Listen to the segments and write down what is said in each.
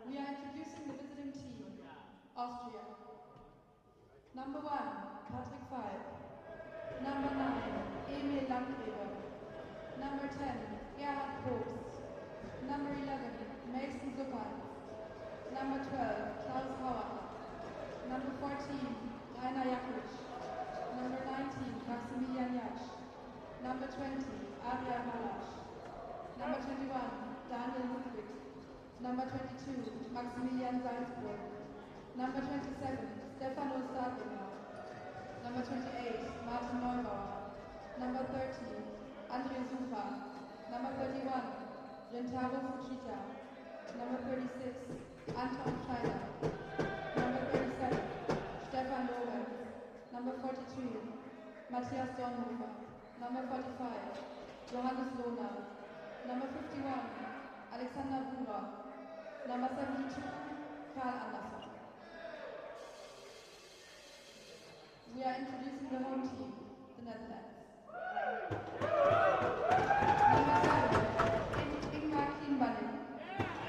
We are introducing the visiting team, Austria. Number 1, Patrick Falk. Number 9, Emil Landgräber. Number 10, Gerhard Probst. Number 11, Mason Suppert. Number 12, Klaus Hauer. Number 14, Rainer Jakic. Number 19, Maximilian Jatsch. Number 20, Adrian Malasch. Number 21, Daniel Ludwig. Number 22, Maximilian Salzburg. Number 27, Stefano Stadlinger. Number 28, Martin Neubauer. Number 30, André Sufa. Number 31, Rentaro Fujita. Number 36, Anton Scheiner. Number 37, Stefan Lorenz. Number 42, Matthias Dornhofer. Number 45, Johannes Lohner. Number 51, Alexander Bura. Number 72, Karl Andersson. We are introducing the home team, the Netherlands. Number 7, Ingmar Kienbannen.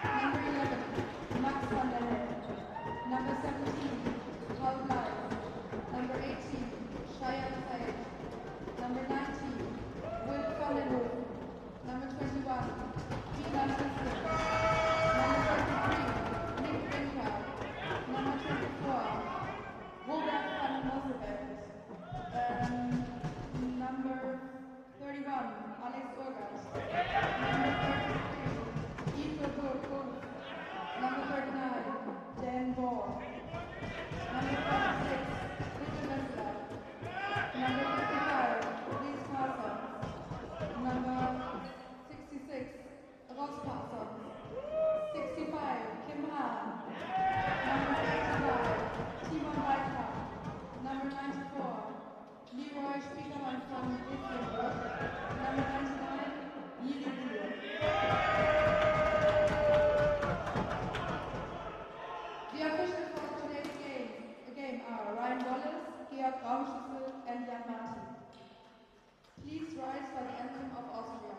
Number 11, Max van der Helm. Number 17, Paul Bley. Number 18, Shaya Sayed. Number 19, Will van den Hof. Number 21, Milan Christian. Number 23, Nick Winter. Number 24, Robert van Mosselbeck. Number 31, Alex Orgat. Number 33, Ivo Burkholz. Number 39, Dan Bohr. Number 46, Peter Wessler. Number 55, Lies Parsons. Number 66, Ross Parsons. 65, Kim Hahn. Number 85, Timon Weidkamp. Number 94, Leroy Spiekermann from Wittenberg. Number 99, Yuri Bühler. The officials for today's game are Ryan Wallace, Georg Raumschüssel, and Jan Martin. Please rise for the anthem of Austria.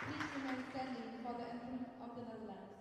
Please remain standing for the anthem of the Netherlands.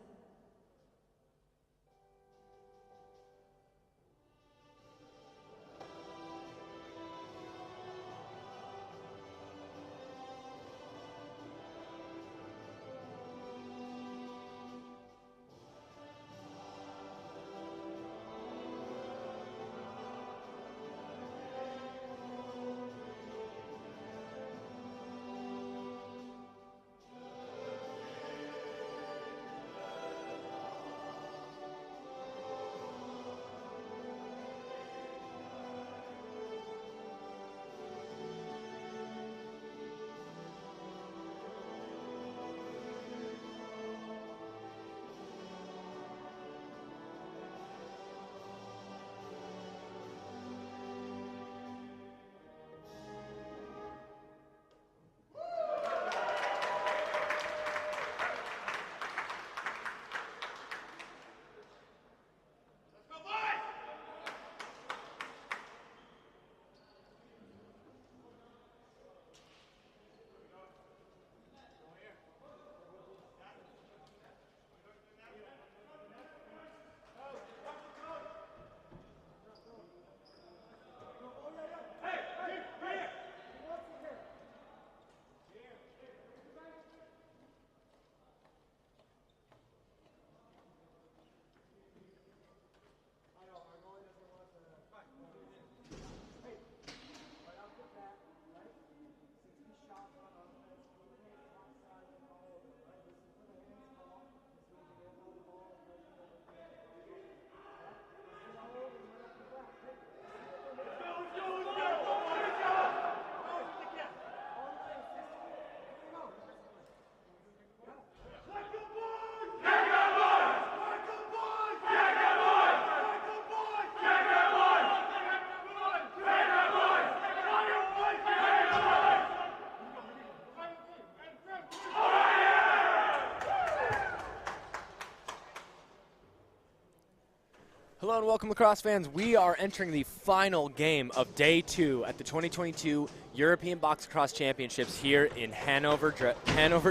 Hello and welcome, Lacrosse fans. We are entering the final game of Day 2 at the 2022 European Box Lacrosse Championships here in Hanover,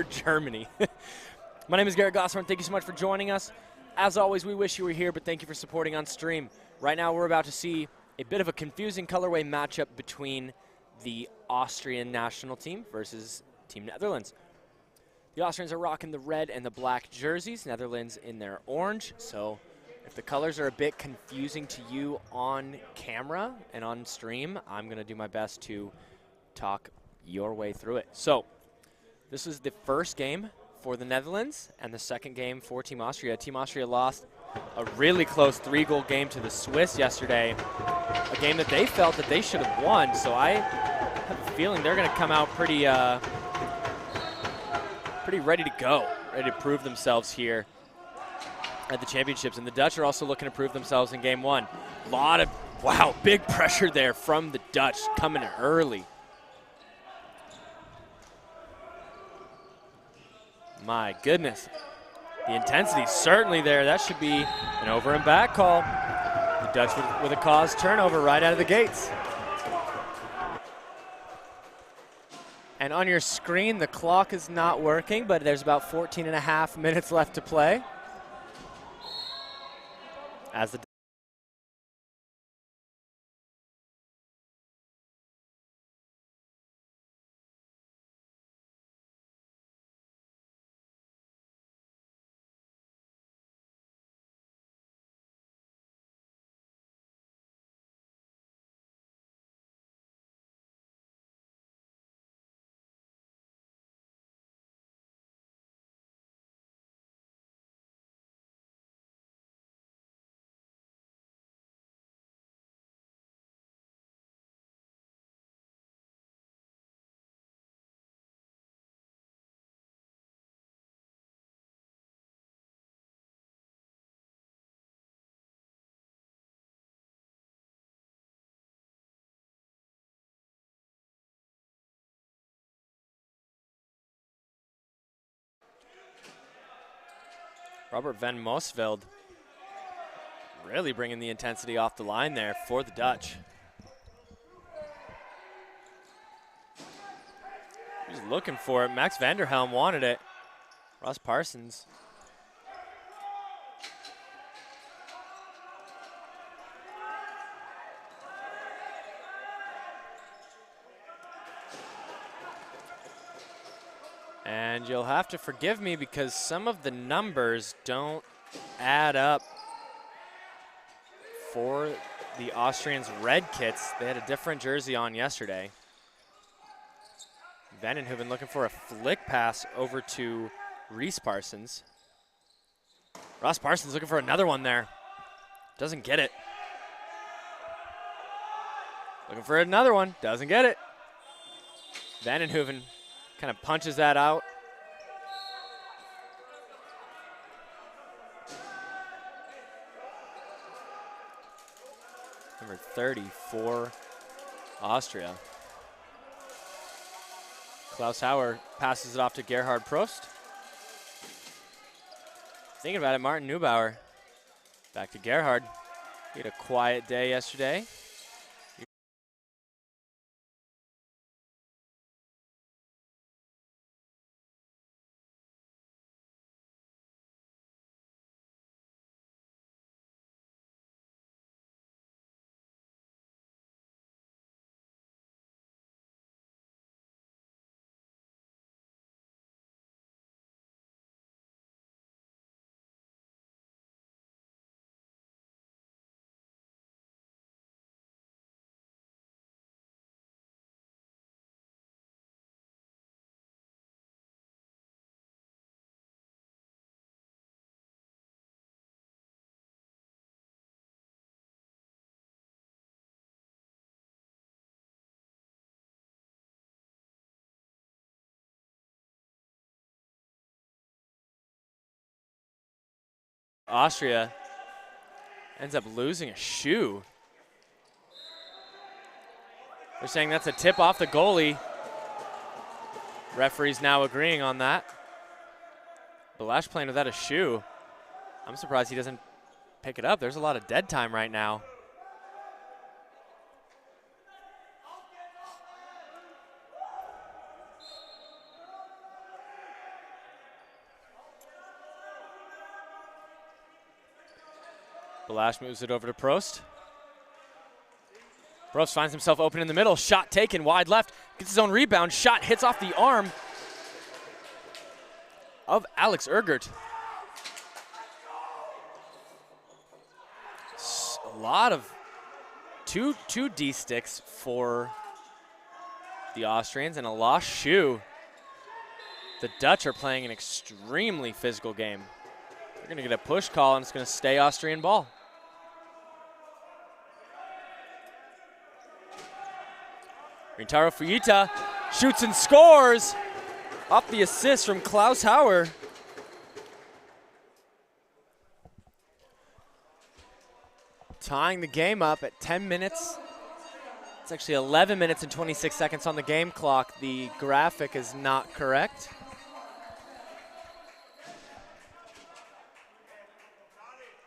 Germany. My name is Garrett Gossamer. Thank you so much for joining us. As always, we wish you were here, but thank you for supporting on stream. Right now, we're about to see a bit of a confusing colorway matchup between the Austrian national team versus Team Netherlands. The Austrians are rocking the red and the black jerseys, Netherlands in their orange. So if the colors are a bit confusing to you on camera and on stream, I'm going to do my best to talk your way through it. So this is the first game for the Netherlands and the second game for Team Austria. Team Austria lost a really close 3-goal game to the Swiss yesterday, a game that they felt that they should have won. So I have a feeling they're going to come out pretty ready to go, ready to prove themselves here at the championships. And the Dutch are also looking to prove themselves in game 1. A lot of, wow, big pressure there from the Dutch coming early. My goodness. The intensity certainly there. That should be an over and back call. The Dutch with a caused turnover right out of the gates. And on your screen, the clock is not working, but there's about 14 and a half minutes left to play. As the Robert van Mosveld really bringing the intensity off the line there for the Dutch. He's looking for it. Max Vanderhelm wanted it. Ross Parsons. And you'll have to forgive me because some of the numbers don't add up for the Austrians' red kits. They had a different jersey on yesterday. Vandenhoven looking for a flick pass over to Reese Parsons. Ross Parsons looking for another one there. Doesn't get it. Looking for another one. Doesn't get it. Vandenhoven kind of punches that out. Number 30 for Austria. Klaus Hauer passes it off to Gerhard Prost. Thinking about it, Martin Neubauer. Back to Gerhard. He had a quiet day yesterday. Austria ends up losing a shoe. They're saying that's a tip off the goalie. Referee's now agreeing on that. Balash playing without a shoe. I'm surprised he doesn't pick it up. There's a lot of dead time right now. Balash moves it over to Prost. Prost finds himself open in the middle. Shot taken wide left. Gets his own rebound. Shot hits off the arm of Alex Ergert. A lot of two D sticks for the Austrians and a lost shoe. The Dutch are playing an extremely physical game. They're going to get a push call, and it's going to stay Austrian ball. Rintaro Fujita shoots and scores off the assist from Klaus Hauer. Tying the game up at 10 minutes. It's actually 11 minutes and 26 seconds on the game clock. The graphic is not correct.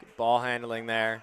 Good ball handling there.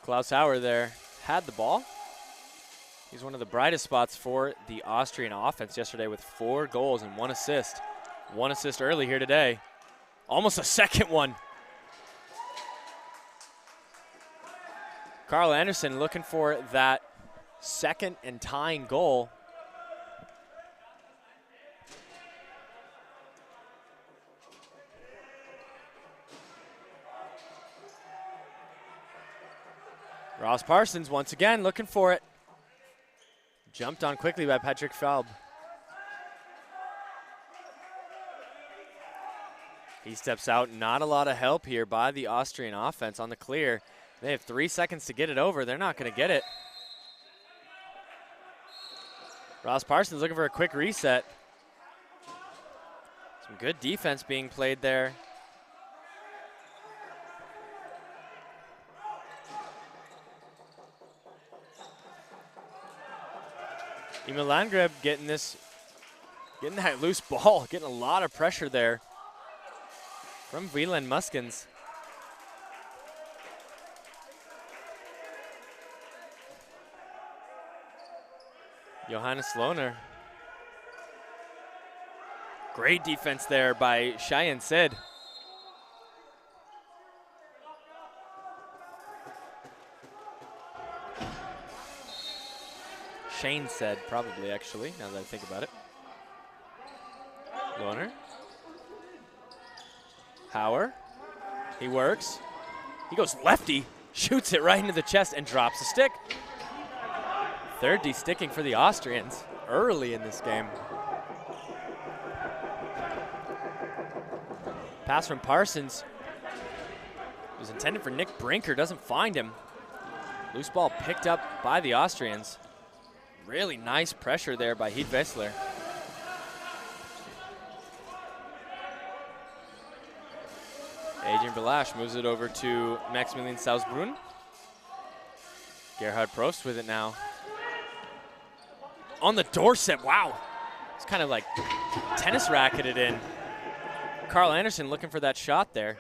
Klaus Hauer there had the ball. He's one of the brightest spots for the Austrian offense yesterday with 4 goals and 1 assist. 1 assist early here today. Almost a second one. Carl Anderson looking for that second and tying goal. Ross Parsons once again looking for it. Jumped on quickly by Patrick Falb. He steps out. Not a lot of help here by the Austrian offense on the clear. They have 3 seconds to get it over. They're not going to get it. Ross Parsons looking for a quick reset. Some good defense being played there. Emil Landgreb getting that loose ball, getting a lot of pressure there from Wieland Muskens. Johannes Lohner. Great defense there by Cheyenne Sid. Shane said, probably, actually, now that I think about it. Lohner. Hauer. He works. He goes lefty, shoots it right into the chest, and drops the stick. Third de-sticking for the Austrians early in this game. Pass from Parsons. It was intended for Nick Brinker, doesn't find him. Loose ball picked up by the Austrians. Really nice pressure there by Heath Wessler. Adrian Balash moves it over to Maximilian Sausbrunn. Gerhard Prost with it now. On the doorstep, wow. It's kind of like tennis racketed in. Carl Anderson looking for that shot there.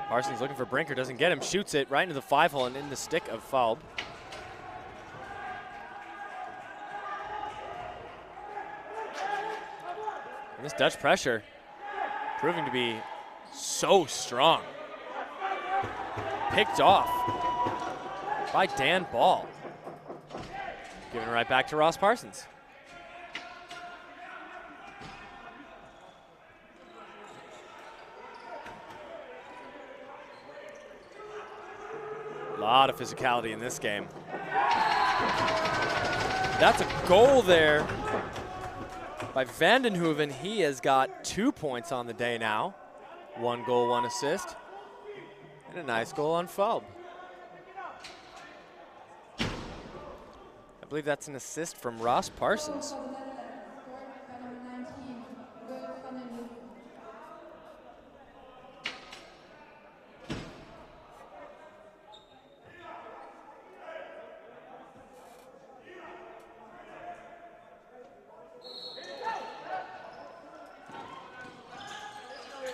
Parsons looking for Brinker, doesn't get him, shoots it right into the 5-hole and in the stick of Falb. And this Dutch pressure proving to be so strong. Picked off by Dan Ball. Giving it right back to Ross Parsons. A lot of physicality in this game. That's a goal there by Vandenhoeven. He has got 2 points on the day now. 1 goal, 1 assist. And a nice goal on Falb. I believe that's an assist from Ross Parsons.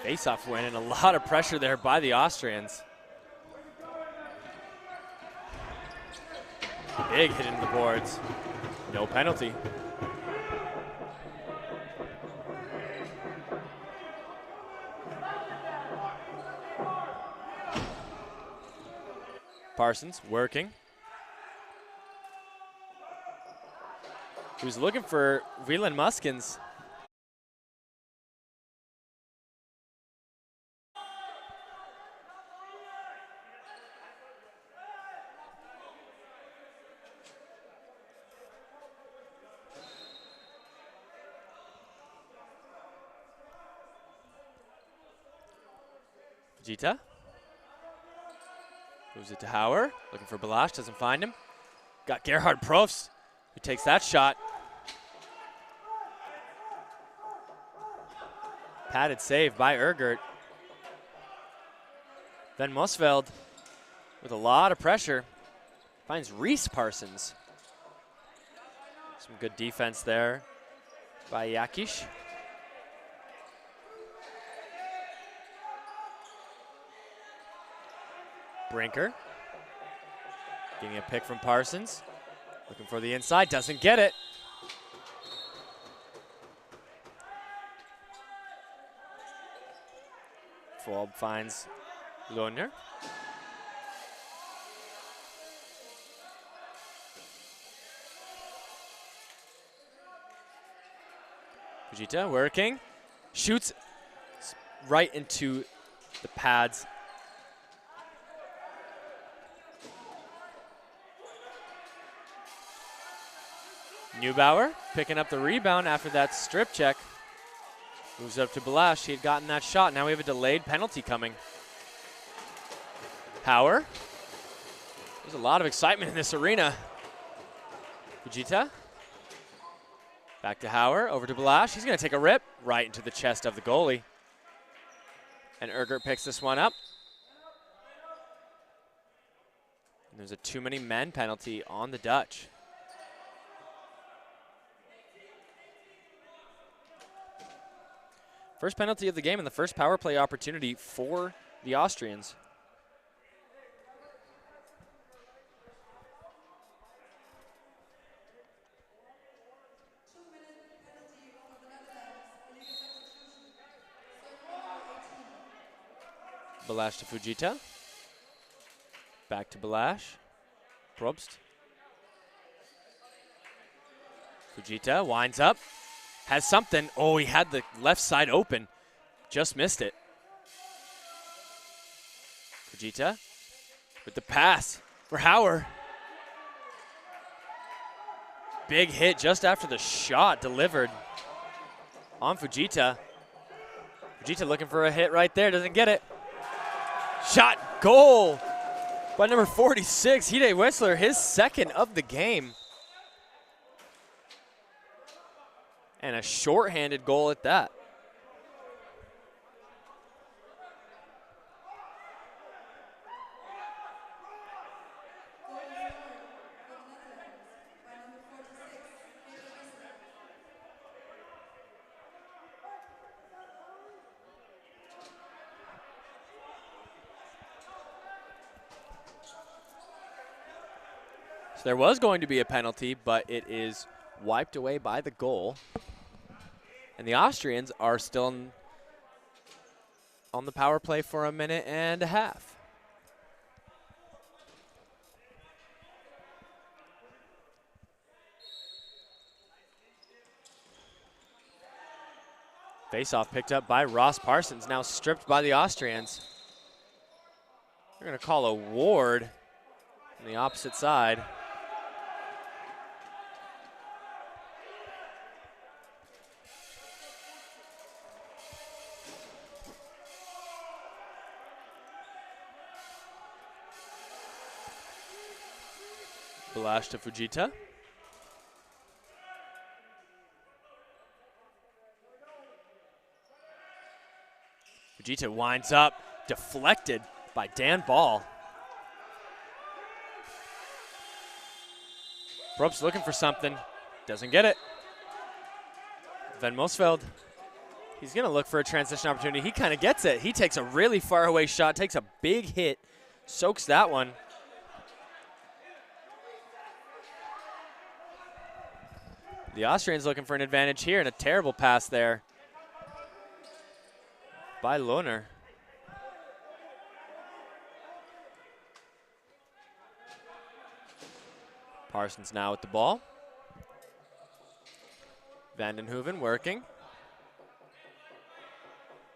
Face-off win and a lot of pressure there by the Austrians. Big hit into the boards. No penalty. Parsons working. He was looking for Wieland Muskins. Fujita moves it to Hauer, looking for Balash, doesn't find him. Got Gerhard Profst, who takes that shot. Padded save by Ergert. Then Mosveld, with a lot of pressure, finds Reese Parsons. Some good defense there by Yakish. Brinker getting a pick from Parsons. Looking for the inside, doesn't get it. Falb finds Lohner. Fujita working, shoots right into the pads. Neubauer picking up the rebound after that strip check. Moves up to Balash. He had gotten that shot. Now we have a delayed penalty coming. Hauer. There's a lot of excitement in this arena. Fujita. Back to Hauer. Over to Balash. He's going to take a rip right into the chest of the goalie. And Ergert picks this one up. And there's a too many men penalty on the Dutch. First penalty of the game and the first power play opportunity for the Austrians. Balash to Fujita. Back to Balash. Probst. Fujita winds up. Has something. Oh, he had the left side open. Just missed it. Fujita with the pass for Hauer. Big hit just after the shot delivered on Fujita. Fujita looking for a hit right there. Doesn't get it. Shot. Goal by number 46, Hide Whistler. His second of the game. And a shorthanded goal at that. So there was going to be a penalty, but it is wiped away by the goal. And the Austrians are still on the power play for a minute and a half. Face-off picked up by Ross Parsons, now stripped by the Austrians. They're going to call a ward on the opposite side. Balash to Fujita. Fujita winds up, deflected by Dan Ball. Probst looking for something, doesn't get it. Van Mosveld, he's gonna look for a transition opportunity. He kind of gets it. He takes a really far away shot, takes a big hit, soaks that one. The Austrians looking for an advantage here, and a terrible pass there by Lohner. Parsons now with the ball. Vandenhoeven working.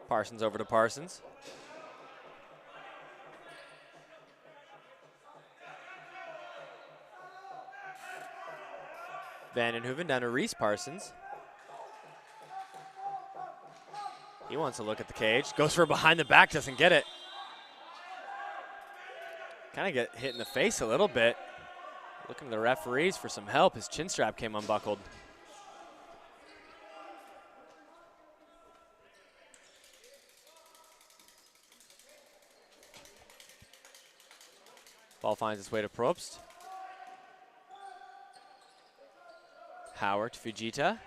Parsons over to Parsons. Vandenhoeven down to Reese Parsons. He wants to look at the cage. Goes for behind the back, doesn't get it. Kind of get hit in the face a little bit. Looking to the referees for some help. His chin strap came unbuckled. Ball finds its way to Probst. Howard to Fujita.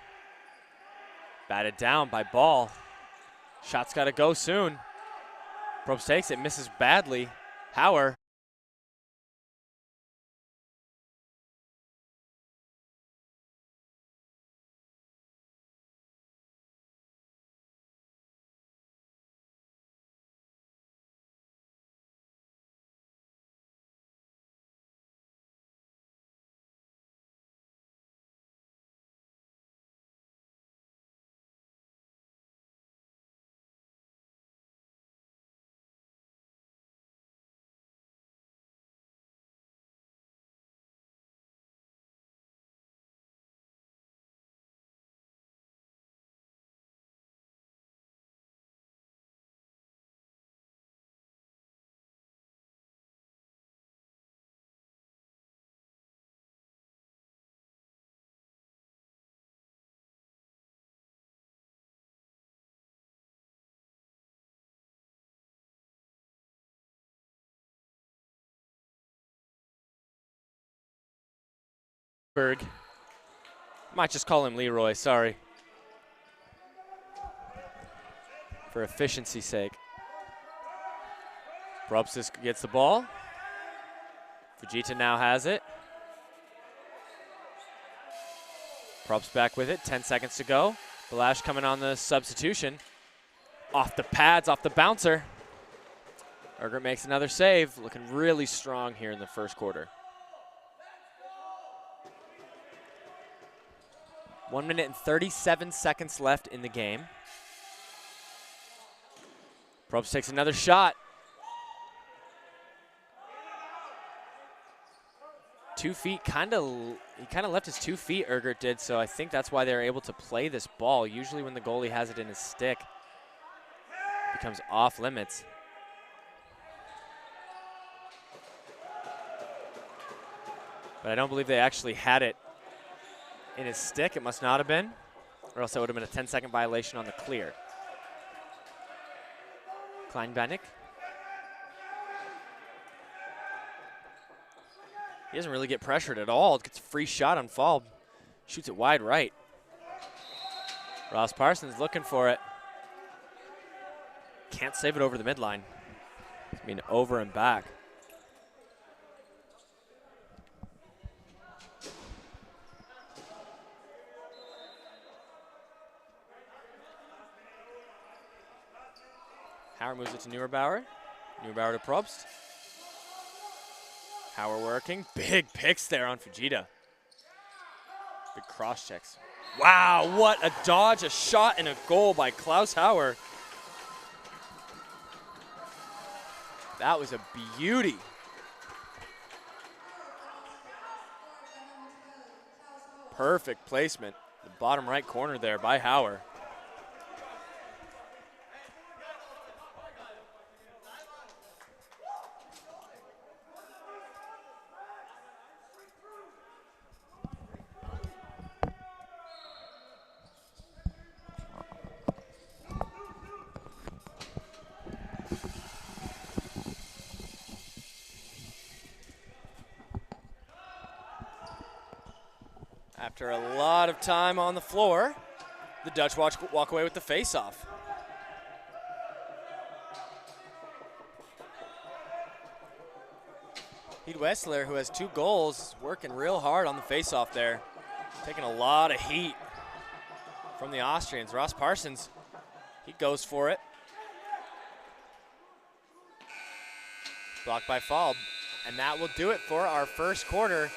Batted down by Ball. Shot's got to go soon. Probst takes it, misses badly. Howard. Might just call him Leroy, sorry. For efficiency's sake. Probst gets the ball. Fujita now has it. Probst back with it, 10 seconds to go. Balash coming on the substitution. Off the pads, off the bouncer. Ergert makes another save, looking really strong here in the first quarter. 1 minute and 37 seconds left in the game. Probst takes another shot. 2 feet, he kind of left his 2 feet, Ergert did, so I think that's why they're able to play this ball. Usually when the goalie has it in his stick, it becomes off limits. But I don't believe they actually had it in his stick. It must not have been, or else that would have been a 10-second violation on the clear. Kleinbannick. He doesn't really get pressured at all. Gets a free shot on fall. Shoots it wide right. Ross Parsons looking for it. Can't save it over the midline. I mean, over and back. Hauer moves it to Neubauer. Neubauer to Probst. Hauer working. Big picks there on Fujita. Big cross checks. Wow, what a dodge, a shot, and a goal by Klaus Hauer. That was a beauty. Perfect placement. The bottom right corner there by Hauer. After a lot of time on the floor, the Dutch walk away with the face-off. Heed Wessler, who has 2 goals, working real hard on the face-off there. Taking a lot of heat from the Austrians. Ross Parsons, he goes for it. Blocked by Falb. And that will do it for our first quarter.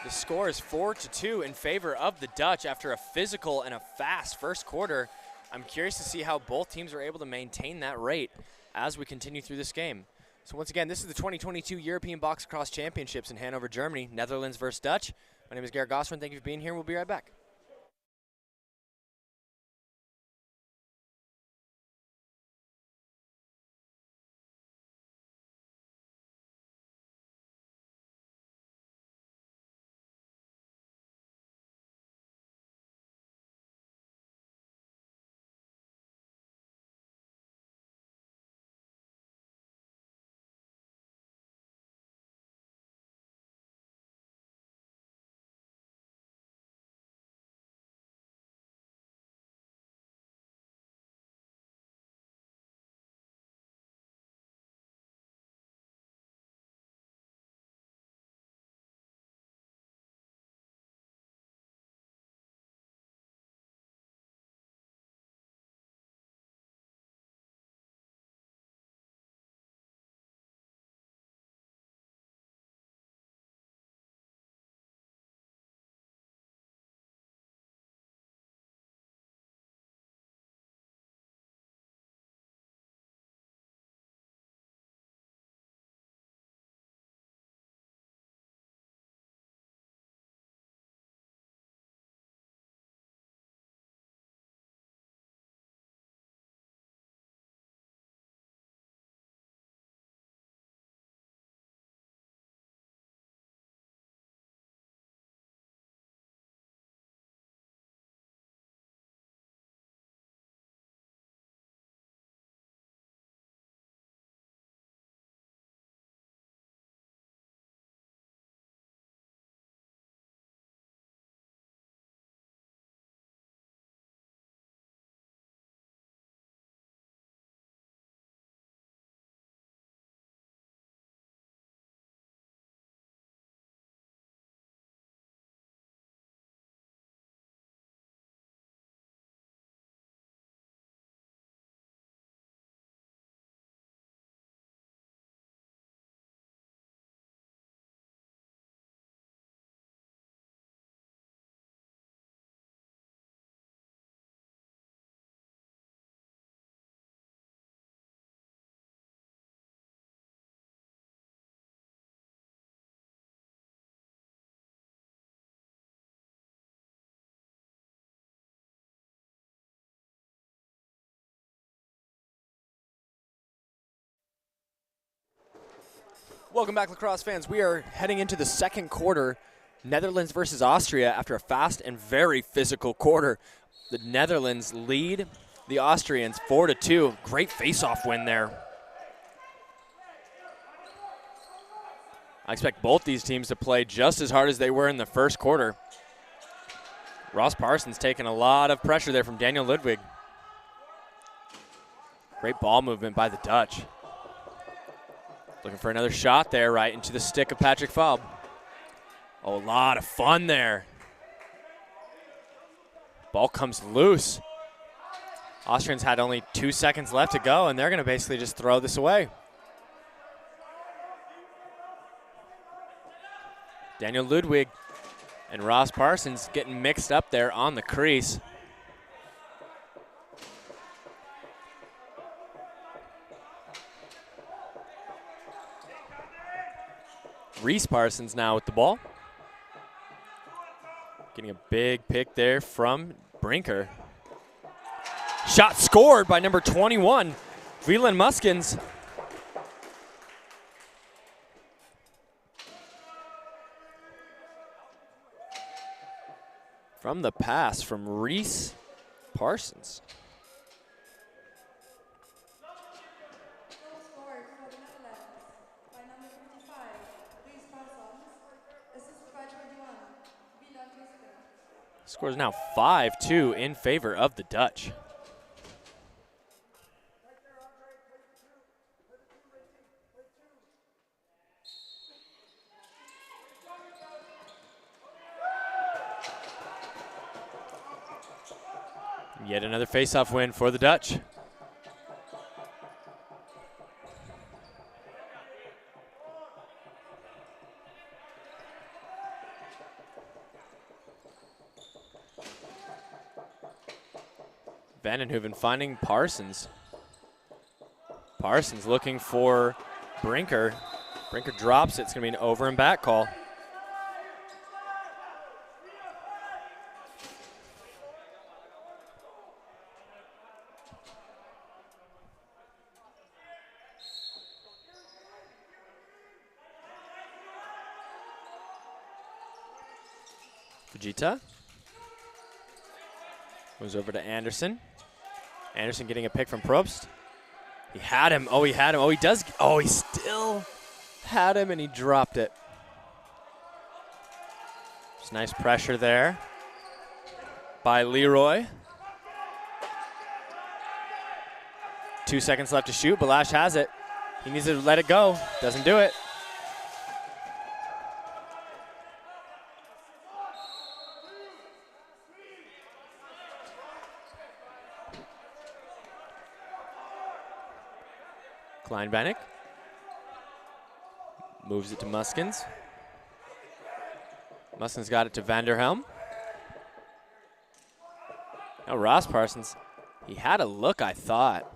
The score is 4-2 in favor of the Dutch after a physical and a fast first quarter. I'm curious to see how both teams are able to maintain that rate as we continue through this game. So once again, this is the 2022 European Box Lacrosse Championships in Hanover, Germany. Netherlands versus Dutch. My name is Garrett Gosselin. Thank you for being here. We'll be right back. Welcome back, lacrosse fans. We are heading into the second quarter, Netherlands versus Austria, after a fast and very physical quarter. The Netherlands lead the Austrians 4-2. Great face-off win there. I expect both these teams to play just as hard as they were in the first quarter. Ross Parsons taking a lot of pressure there from Daniel Ludwig. Great ball movement by the Dutch. Looking for another shot there, right into the stick of Patrick Falb. Oh, a lot of fun there. Ball comes loose. Austrians had only 2 seconds left to go, and they're going to basically just throw this away. Daniel Ludwig and Ross Parsons getting mixed up there on the crease. Reese Parsons now with the ball. Getting a big pick there from Brinker. Shot scored by number 21, Wieland Muskins. From the pass from Reese Parsons. Score is now 5-2 in favor of the Dutch. Yet another face-off win for the Dutch. Vandenhoeven finding Parsons. Parsons looking for Brinker. Brinker drops it. It's going to be an over and back call. Fujita goes over to Anderson. Anderson getting a pick from Probst. He had him. Oh, he had him. Oh, he does. Oh, he still had him, and he dropped it. Just nice pressure there by Leroy. 2 seconds left to shoot. Balash has it. He needs to let it go. Doesn't do it. Kleinbannick moves it to Muskins. Muskins got it to Vanderhelm. Now Ross Parsons, he had a look, I thought.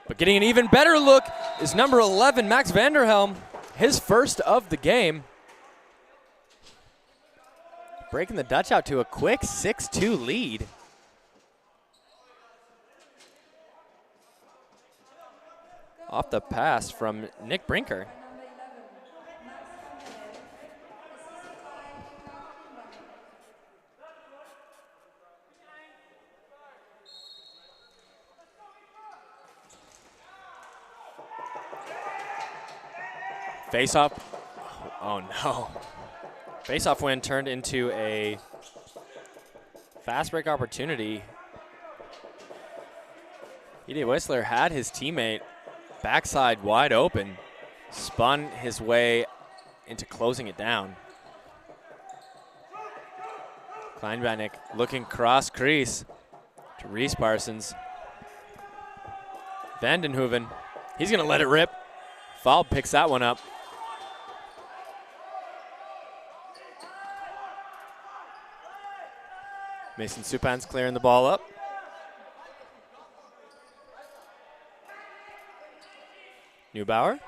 But getting an even better look is number 11, Max Vanderhelm, his first of the game. Breaking the Dutch out to a quick 6-2 lead. Off the pass from Nick Brinker. Face-off. Oh no. Face-off win turned into a fast break opportunity. E.D. Whistler had his teammate backside wide open, spun his way into closing it down. Kleinbannick looking cross crease to Reese Parsons. Vandenhoeven, he's gonna let it rip. Foul picks that one up. Mason Supan's clearing the ball up. Neubauer.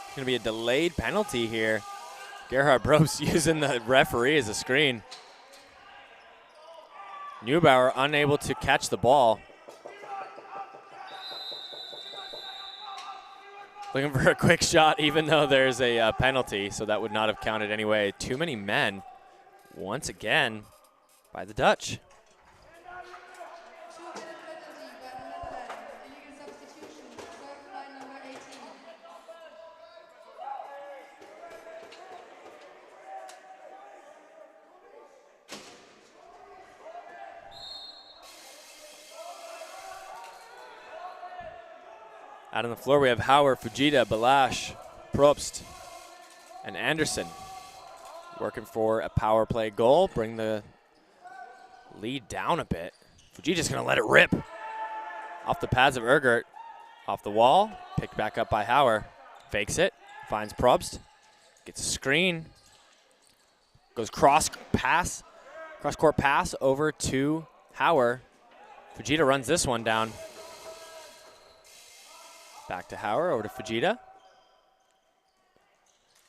It's going to be a delayed penalty here. Gerhard Probst using the referee as a screen. Neubauer unable to catch the ball. Looking for a quick shot, even though there's a penalty, so that would not have counted anyway. Too many men, once again, by the Dutch. Out on the floor, we have Hauer, Fujita, Balash, Probst, and Anderson. working for a power play goal, bring the lead down a bit. Fujita's going to let it rip. Off the pads of Ergert. Off the wall, picked back up by Hauer. Fakes it, finds Probst. Gets a screen. Goes cross-court pass over to Hauer. Fujita runs this one down. Back to Hauer, over to Fujita.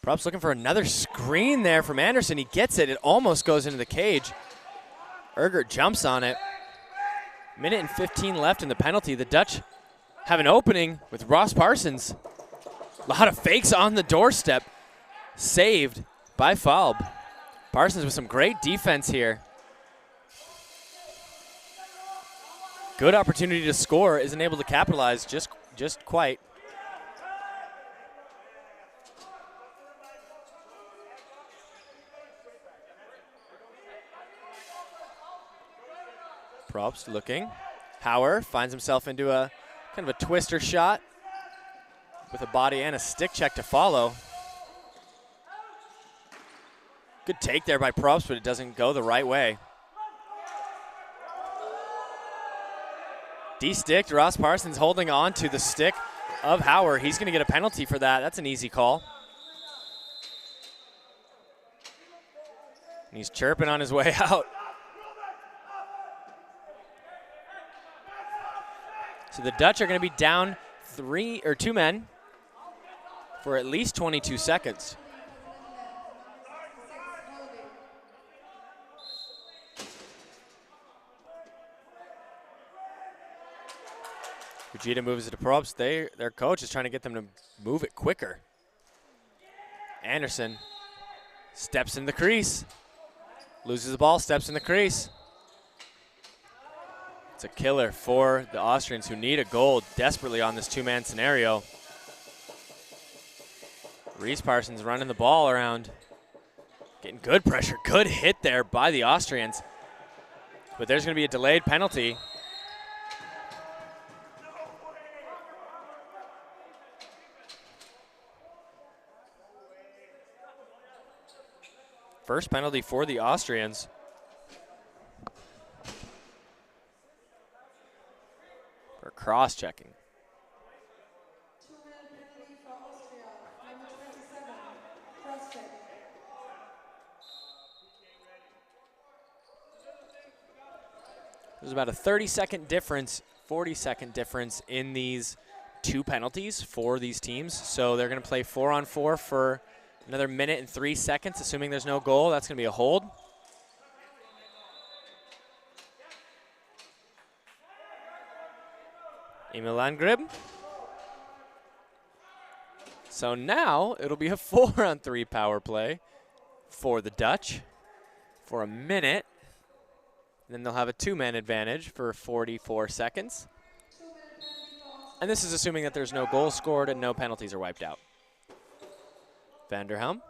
Probst looking for another screen there from Anderson. He gets it. It almost goes into the cage. Ergert jumps on it. Minute and 15 left in the penalty. The Dutch have an opening with Ross Parsons. A lot of fakes on the doorstep. Saved by Falb. Parsons with some great defense here. Good opportunity to score. Isn't able to capitalize just quite. Probst looking. Hauer finds himself into a kind of a twister shot with a body and a stick check to follow. Good take there by Probst, but it doesn't go the right way. De-sticked. Ross Parsons holding on to the stick of Hauer. He's going to get a penalty for that. That's an easy call. And he's chirping on his way out. So the Dutch are going to be down 2 men for at least 22 seconds. Fujita moves it to Probst. Their coach is trying to get them to move it quicker. Anderson steps in the crease. Loses the ball, steps in the crease. It's a killer for the Austrians, who need a goal desperately on this two-man scenario. Reese Parsons running the ball around. Getting good pressure, good hit there by the Austrians. But there's going to be a delayed penalty. First penalty for the Austrians. For cross-checking. 2-minute penalty for Austria, number 27, cross-check. There's about a 30-second difference, 40-second difference in these two penalties for these teams. So they're going to play 4-on-4 for another minute and 3 seconds, assuming there's no goal. That's going to be a hold. Emil Landgrib. So now it'll be a 4-on-3 power play for the Dutch for a minute. Then they'll have a 2-man advantage for 44 seconds. And this is assuming that there's no goals scored and no penalties are wiped out. Vanderhelm.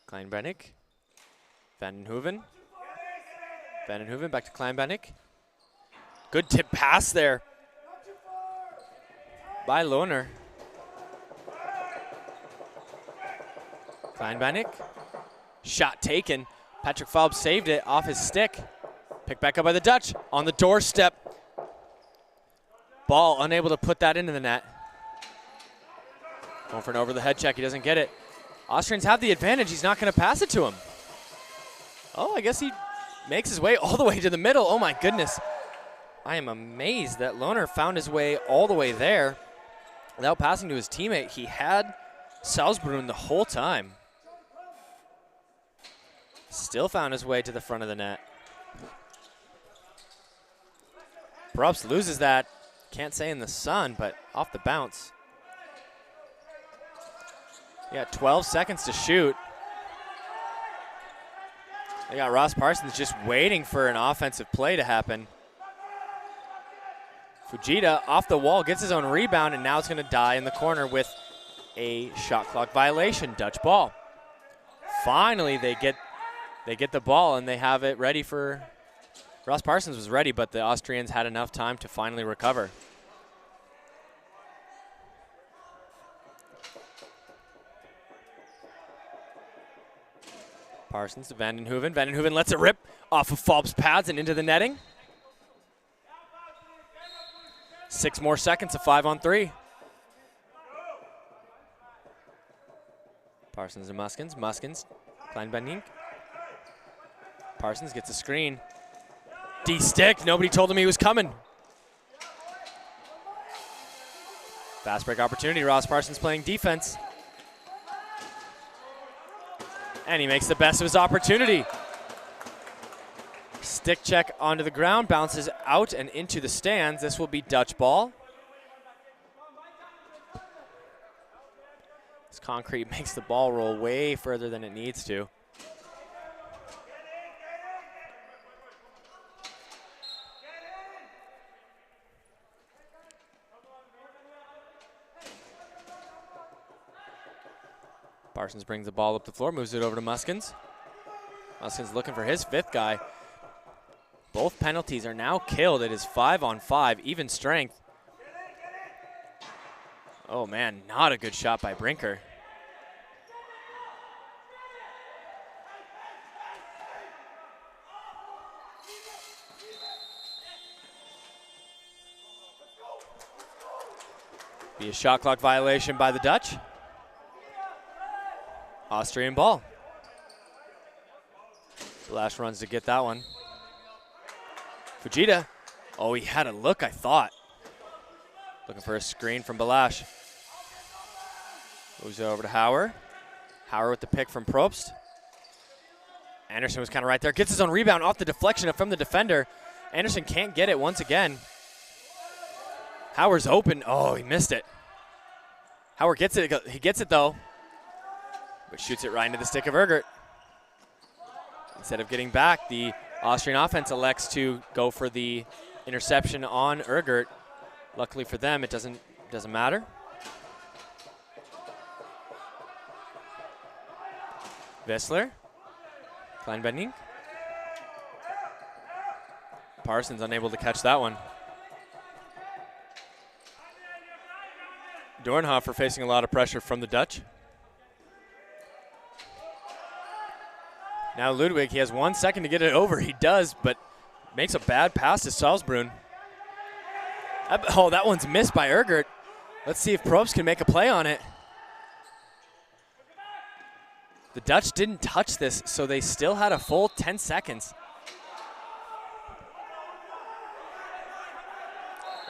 Kleinbennick. Vandenhoeven. Vandenhoeven back to Kleinbennick. Good tip pass there by Lohner. Kleinbennick. Shot taken. Patrick Falb saved it off his stick. Picked back up by the Dutch on the doorstep. Ball unable to put that into the net. Going for an over-the-head check. He doesn't get it. Austrians have the advantage. He's not going to pass it to him. Oh, I guess he makes his way all the way to the middle. Oh, my goodness. I am amazed that Lohner found his way all the way there without passing to his teammate. He had Salzbrunn the whole time. Still found his way to the front of the net. Probst loses that. Can't say in the sun, but off the bounce. Yeah, 12 seconds to shoot. They got Ross Parsons just waiting for an offensive play to happen. Fujita off the wall, gets his own rebound, and now it's going to die in the corner with a shot clock violation. Dutch ball. Finally, they get the ball, and they have it ready for... Ross Parsons was ready, but the Austrians had enough time to finally recover. Parsons to Vandenhoeven. Vandenhoeven lets it rip off of Falb's pads and into the netting. 6 more seconds, a 5-on-3. Parsons to Muskins. Muskins, Klein-Benink. Parsons gets a screen. D-stick, nobody told him he was coming. Fast break opportunity, Ross Parsons playing defense. And he makes the best of his opportunity. Stick check onto the ground, bounces out and into the stands. This will be Dutch ball. This concrete makes the ball roll way further than it needs to. Parsons brings the ball up the floor, moves it over to Muskins. Muskins looking for his 5th guy. Both penalties are now killed. It is 5-on-5, even strength. Oh man, not a good shot by Brinker. Be a shot clock violation by the Dutch. Austrian ball. Balash runs to get that one. Fujita. Oh, he had a look, I thought. Looking for a screen from Balash. Moves it over to Hauer. Hauer with the pick from Probst. Anderson was kind of right there. Gets his own rebound off the deflection from the defender. Anderson can't get it once again. Hauer's open. Oh, he missed it. Hauer gets it. He gets it, though. But shoots it right into the stick of Ergert. Instead of getting back, the Austrian offense elects to go for the interception on Ergert. Luckily for them, it doesn't matter. Vissler. Klein-Benning. Parsons unable to catch that one. Dornhofer facing a lot of pressure from the Dutch. Now Ludwig, he has 1 second to get it over. He does, but makes a bad pass to Salzbrunn. Oh, that one's missed by Ergert. Let's see if Probst can make a play on it. The Dutch didn't touch this, so they still had a full 10 seconds.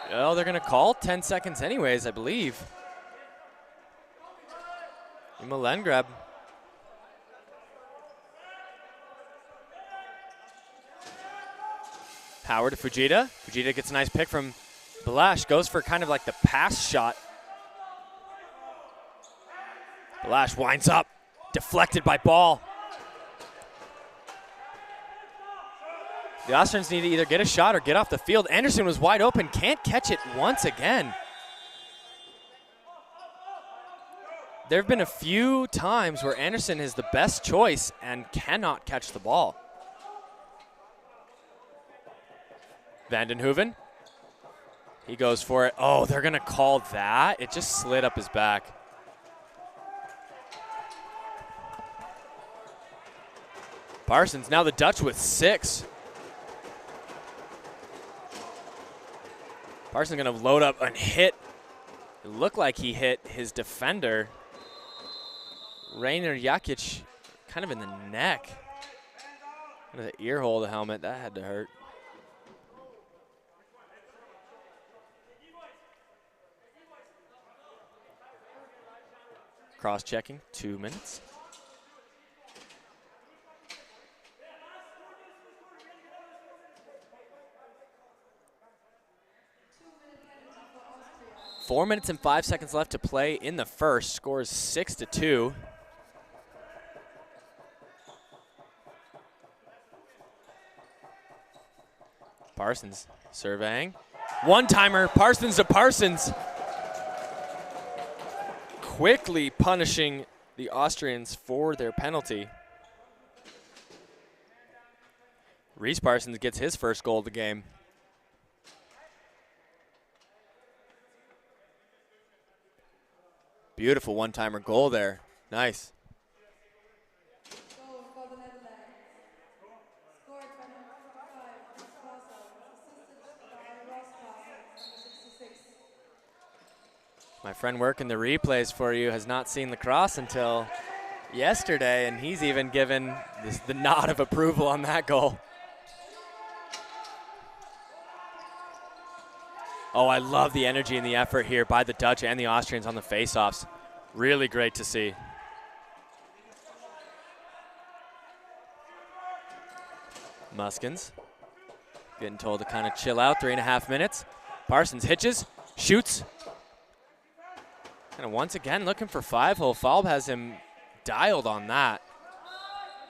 Well, they're going to call 10 seconds anyways, I believe. Landgrab. Howard to Fujita. Fujita gets a nice pick from Balash. Goes for kind of like the pass shot. Balash winds up. Deflected by Ball. The Austrians need to either get a shot or get off the field. Anderson was wide open. Can't catch it once again. There have been a few times where Anderson is the best choice and cannot catch the ball. Vandenhoeven. He goes for it. Oh, they're going to call that. It just slid up his back. Parsons, now the Dutch with 6. Parsons going to load up and hit. It looked like he hit his defender, Rainer Jakic, kind of in the neck. Kind of the ear hole of the helmet. That had to hurt. Cross-checking, 2 minutes. Four minutes and 5 seconds left to play in the first. Score is 6-2. Parsons surveying. One-timer, Parsons to Parsons. Quickly punishing the Austrians for their penalty. Reese Parsons gets his first goal of the game. Beautiful one-timer goal there. Nice. Goal for the Netherlands. My friend working the replays for you has not seen Lacrosse until yesterday, and he's even given the nod of approval on that goal. Oh, I love the energy and the effort here by the Dutch and the Austrians on the faceoffs. Really great to see. Muskins getting told to kind of chill out, 3.5 minutes. Parsons hitches, shoots. And once again looking for 5-hole. Falb has him dialed on that.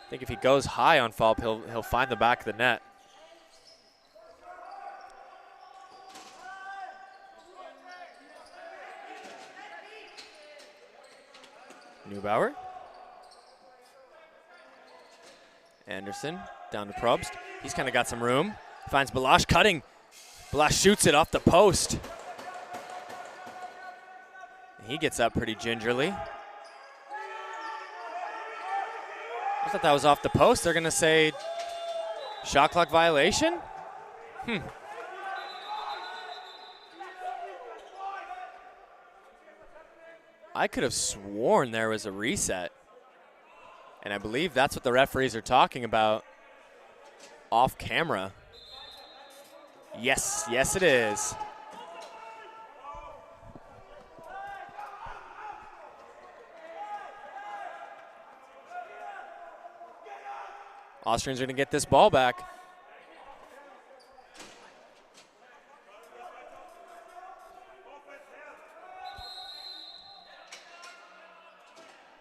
I think if he goes high on Falb, he'll find the back of the net. Neubauer. Anderson down to Probst. He's kind of got some room. Finds Balash cutting. Balash shoots it off the post. He gets up pretty gingerly. I thought that was off the post. They're going to say shot clock violation? I could have sworn there was a reset. And I believe that's what the referees are talking about off camera. Yes, yes it is. Austrians are going to get this ball back.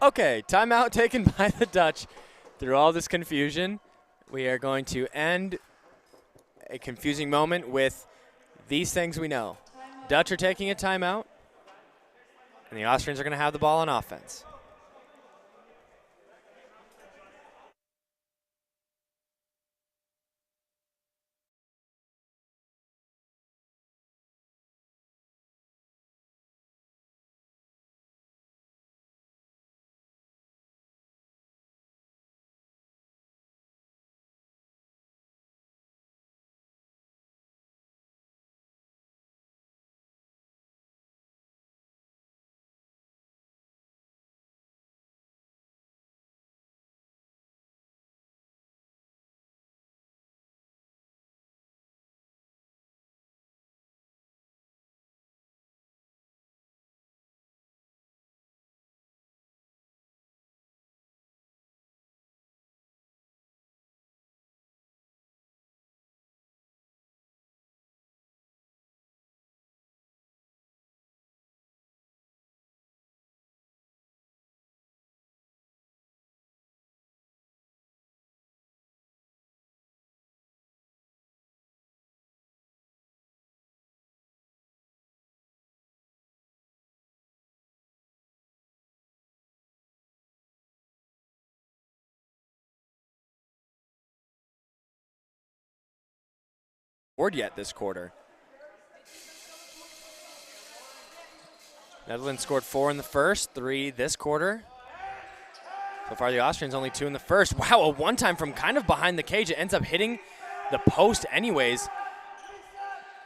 Okay, timeout taken by the Dutch. Through all this confusion, we are going to end a confusing moment with these things we know. Dutch are taking a timeout, and the Austrians are going to have the ball on offense. Yet this quarter. Netherlands scored 4 in the first, 3 this quarter. So far the Austrians only 2 in the first. Wow, a one-time from kind of behind the cage. It ends up hitting the post anyways.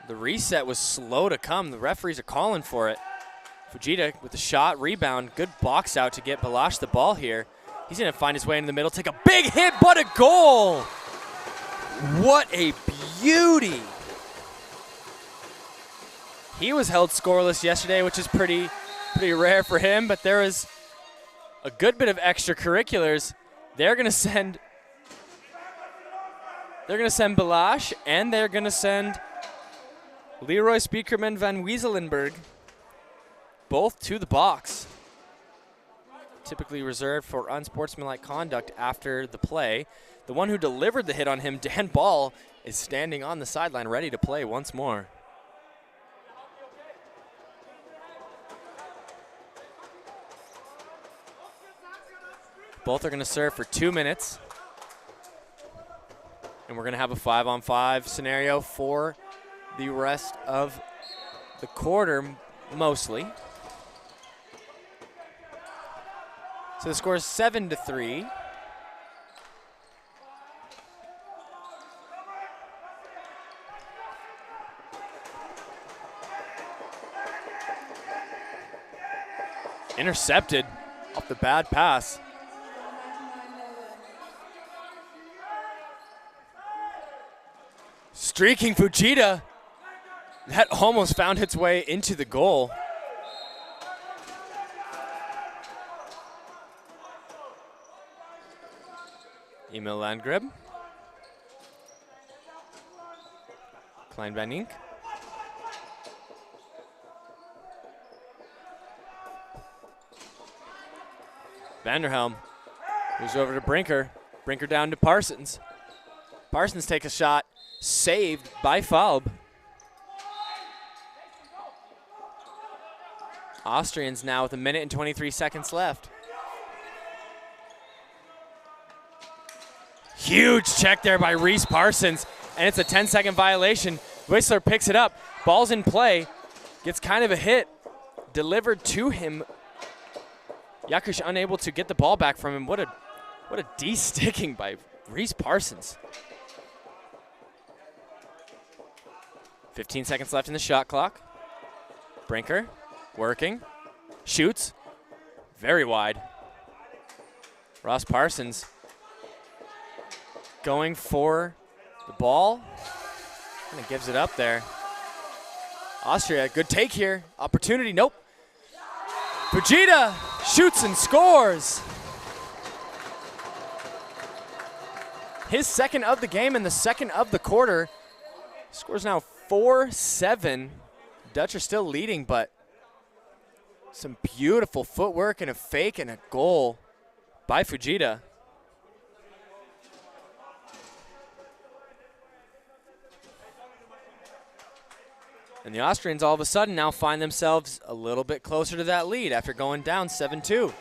The reset was slow to come. The referees are calling for it. Fujita with the shot, rebound, good box out to get Balash the ball here. He's gonna find his way in the middle, take a big hit, but a goal! What a beauty! He was held scoreless yesterday, which is pretty rare for him, but there is a good bit of extracurriculars. They're gonna send Balash, and they're gonna send Leroy Spiekerman van Wieselenberg both to the box. Typically reserved for unsportsmanlike conduct after the play. The one who delivered the hit on him, Dan Ball, is standing on the sideline ready to play once more. Both are going to serve for 2 minutes. And we're going to have a 5-on-5 scenario for the rest of the quarter, mostly. So the score is 7-3. Intercepted off the bad pass. Streaking Fujita. That almost found its way into the goal. Emil Landgrib. Klein Van Ink. Vanderhelm moves over to Brinker. Brinker down to Parsons. Parsons takes a shot, saved by Falb. Austrians now with 1 minute and 23 seconds left. Huge check there by Reese Parsons, and it's a 10-second violation. Whistler picks it up, ball's in play, gets kind of a hit, delivered to him. Yakush unable to get the ball back from him. What a de-sticking by Reese Parsons. 15 seconds left in the shot clock. Brinker working, shoots, very wide. Ross Parsons going for the ball, and gives it up there. Austria, good take here, opportunity, nope. Fujita shoots and scores. His second of the game and the second of the quarter. Scores now 4-7. Dutch are still leading, but some beautiful footwork and a fake and a goal by Fujita. And the Austrians all of a sudden now find themselves a little bit closer to that lead after going down 7-2.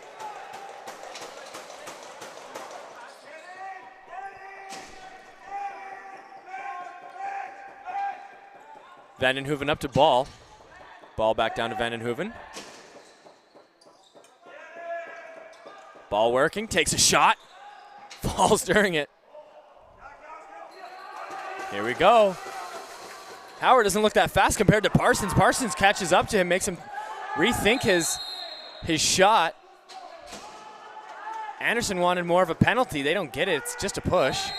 Vandenhoeven up to ball. Ball back down to Vandenhoeven. Ball working, takes a shot, falls during it. Here we go. Howard doesn't look that fast compared to Parsons. Parsons catches up to him, makes him rethink his shot. Anderson wanted more of a penalty. They don't get it. It's just a push.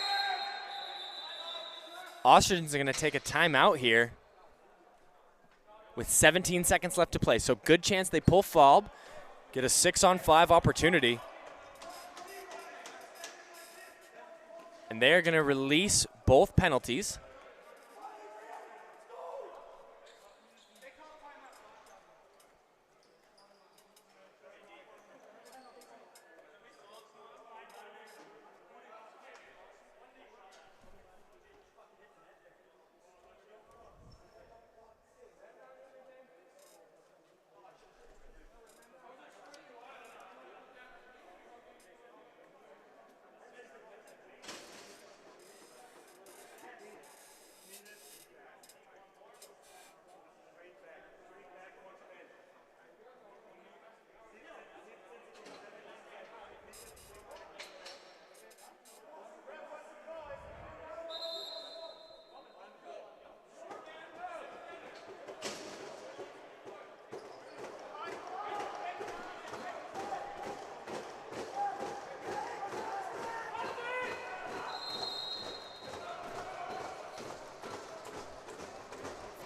Austrians are going to take a timeout here with 17 seconds left to play. So good chance they pull Falb, get a 6-on-5 opportunity. And they are going to release both penalties.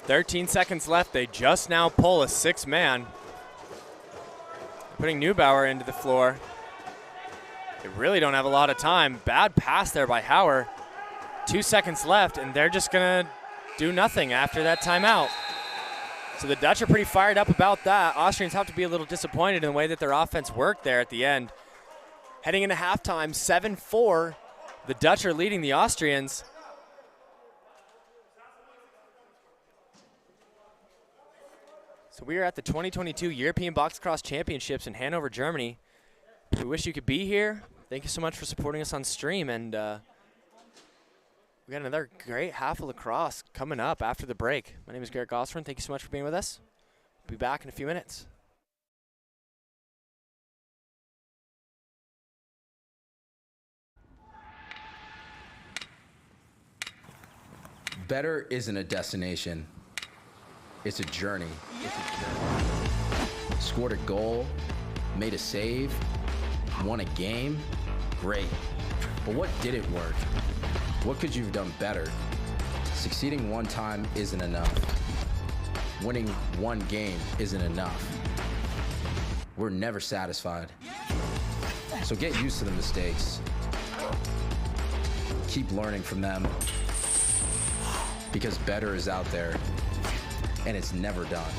.13 seconds left. They just now pull a 6-man. Putting Neubauer into the floor. They really don't have a lot of time. Bad pass there by Hauer. 2 seconds left, and they're just going to do nothing after that timeout. So the Dutch are pretty fired up about that. Austrians have to be a little disappointed in the way that their offense worked there at the end. Heading into halftime, 7-4. The Dutch are leading the Austrians. So we are at the 2022 European Box Lacrosse Championships in Hanover, Germany. We wish you could be here. Thank you so much for supporting us on stream. And we got another great half of lacrosse coming up after the break. My name is Garrett Gosselin. Thank you so much for being with us. We'll be back in a few minutes. Better isn't a destination. It's a journey. Scored a goal made a save, won a game, great. But what didn't work? What could you have done better? Succeeding one time isn't enough. Winning one game isn't enough. We're never satisfied. So get used to the mistakes. Keep learning from them, because better is out there, and it's never done.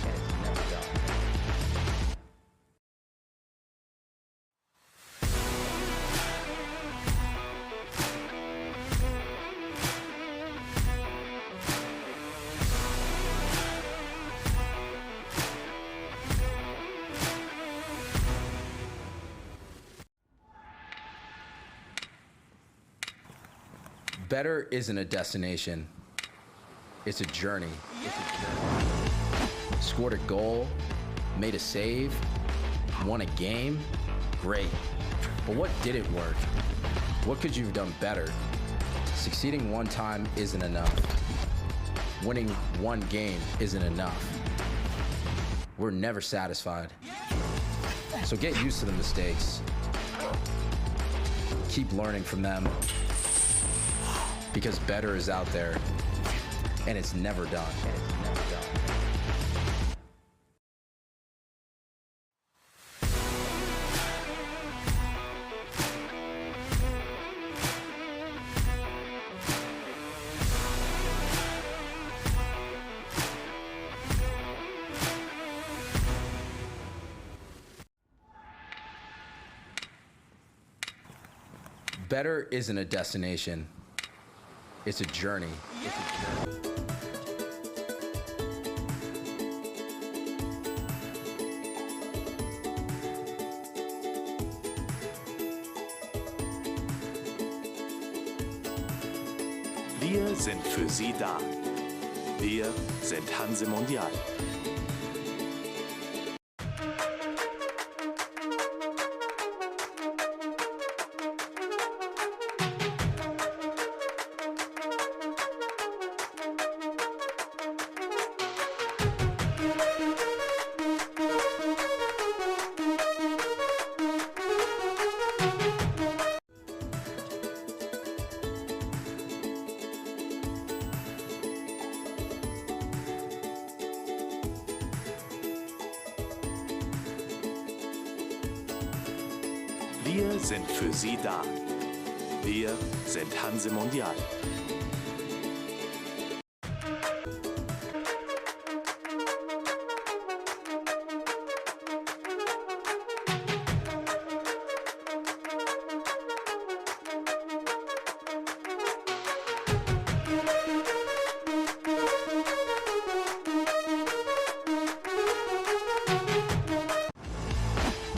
Better isn't a destination, it's a journey. Scored a goal, made a save, won a game, great. But what didn't work? What could you have done better? Succeeding one time isn't enough. Winning one game isn't enough. We're never satisfied. So get used to the mistakes. Keep learning from them, because better is out there, and it's never done. Better isn't a destination, it's a journey. Wir sind für Sie da. Wir sind Hanse Mondial. Wir sind für Sie da. Wir sind Hanse Mondial.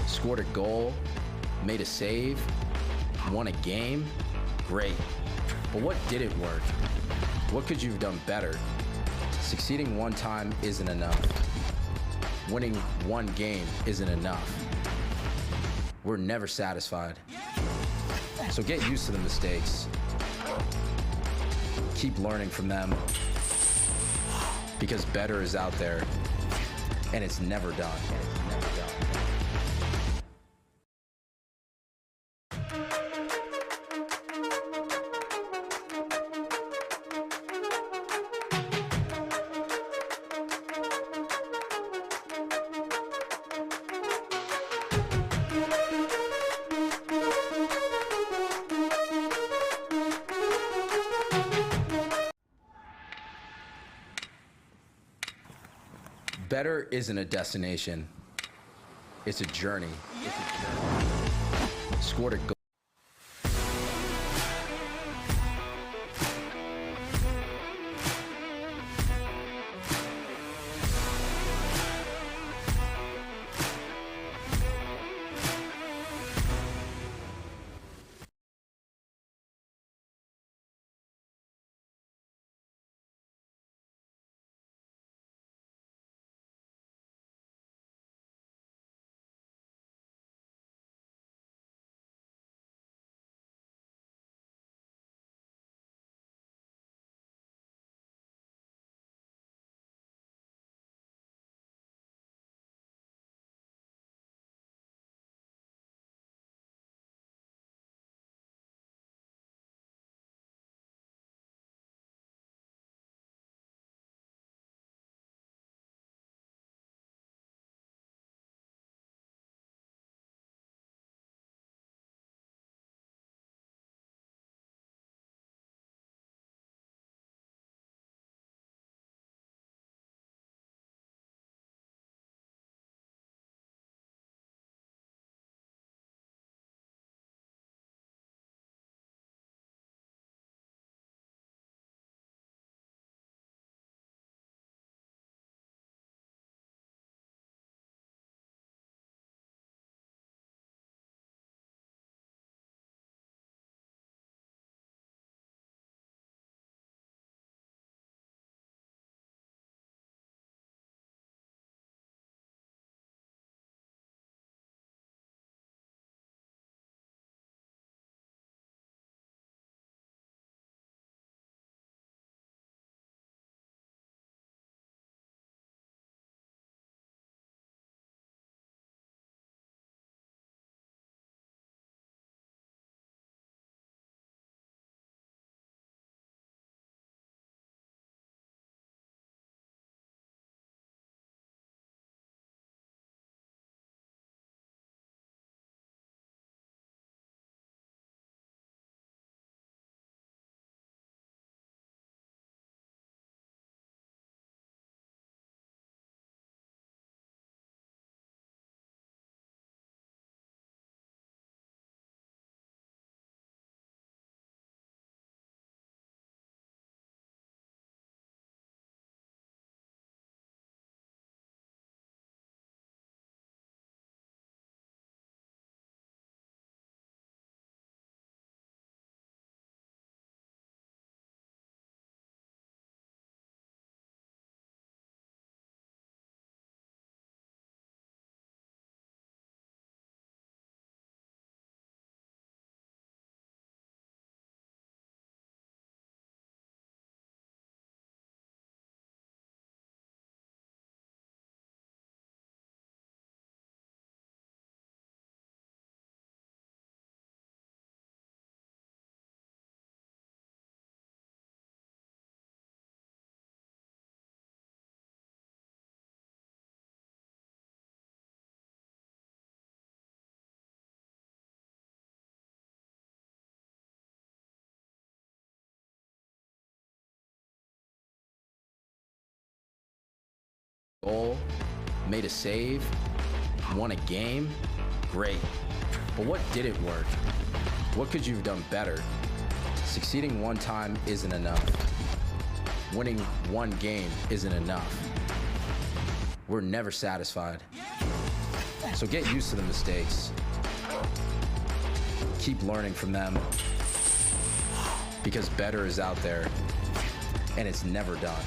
Scored a goal, made a save, won a game, great. But what didn't work? What could you have done better? Succeeding one time isn't enough. Winning one game isn't enough. We're never satisfied. So get used to the mistakes. Keep learning from them, because better is out there, and it's never done. Better isn't a destination, it's a journey. Scored a goal. Goal, made a save, won a game, great. But what didn't work? What could you have done better? Succeeding one time isn't enough. Winning one game isn't enough. We're never satisfied. So get used to the mistakes. Keep learning from them. Because better is out there, and it's never done.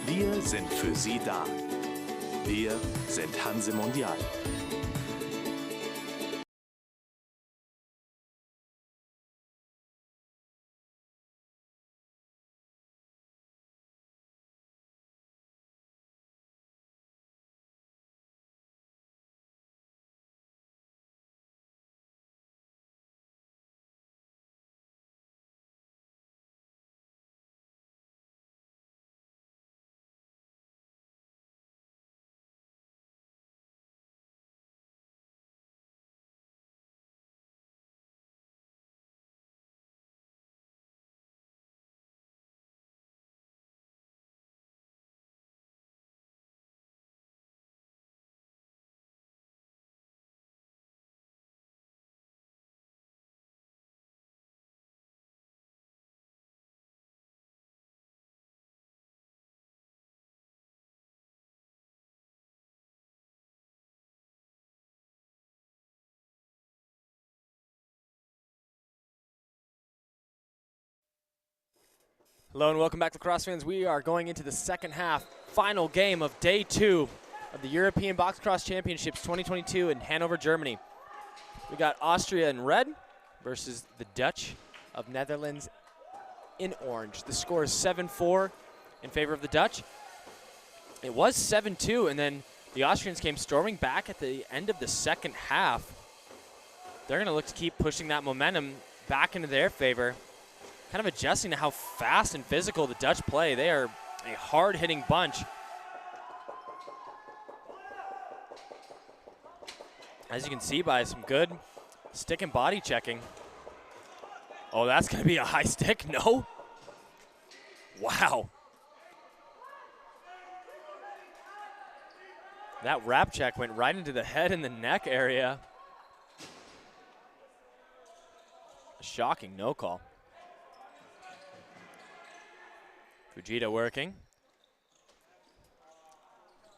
Wir sind für Sie da. Wir sind Hanse Mondial. Hello and welcome back, Lacrosse fans. We are going into the second half, final game of day 2 of the European Box Cross Championships 2022 in Hanover, Germany. We got Austria in red versus the Dutch of Netherlands in orange. The score is 7-4 in favor of the Dutch. It was 7-2, and then the Austrians came storming back at the end of the second half. They're going to look to keep pushing that momentum back into their favor, kind of adjusting to how fast and physical the Dutch play. They are a hard-hitting bunch. As you can see by some good stick and body checking. Oh, that's going to be a high stick? No? Wow. That wrap check went right into the head and the neck area. A shocking no call. Fujita working.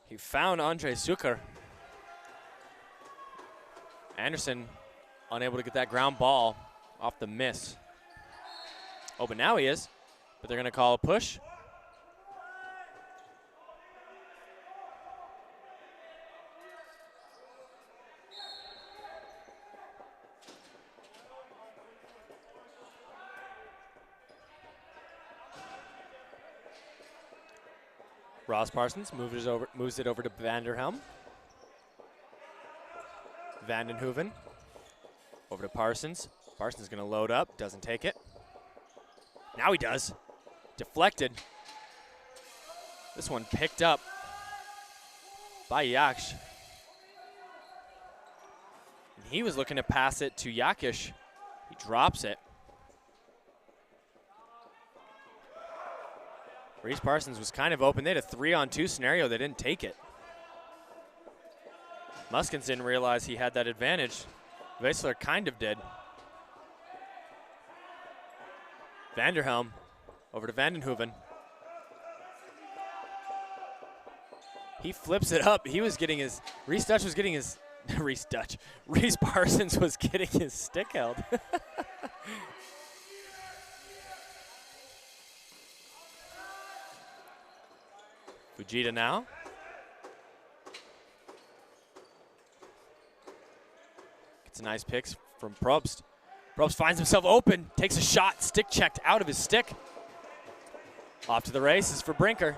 He found Andre Suker. Anderson unable to get that ground ball off the miss. Oh, but now he is. But they're going to call a push. Ross Parsons moves it over to Vanderhelm. Vandenhoeven over to Parsons. Parsons going to load up, doesn't take it. Now he does. Deflected. This one picked up by Jaksch. And he was looking to pass it to Jakic. He drops it. Reese Parsons was kind of open. They had a 3-on-2 scenario. They didn't take it. Muskins didn't realize he had that advantage. Weissler kind of did. Vanderhelm over to Vandenhoeven. He flips it up. He was getting his, Reese Parsons was getting his stick held. Fujita now. Gets a nice pick from Probst. Probst finds himself open, takes a shot, stick checked out of his stick. Off to the races for Brinker.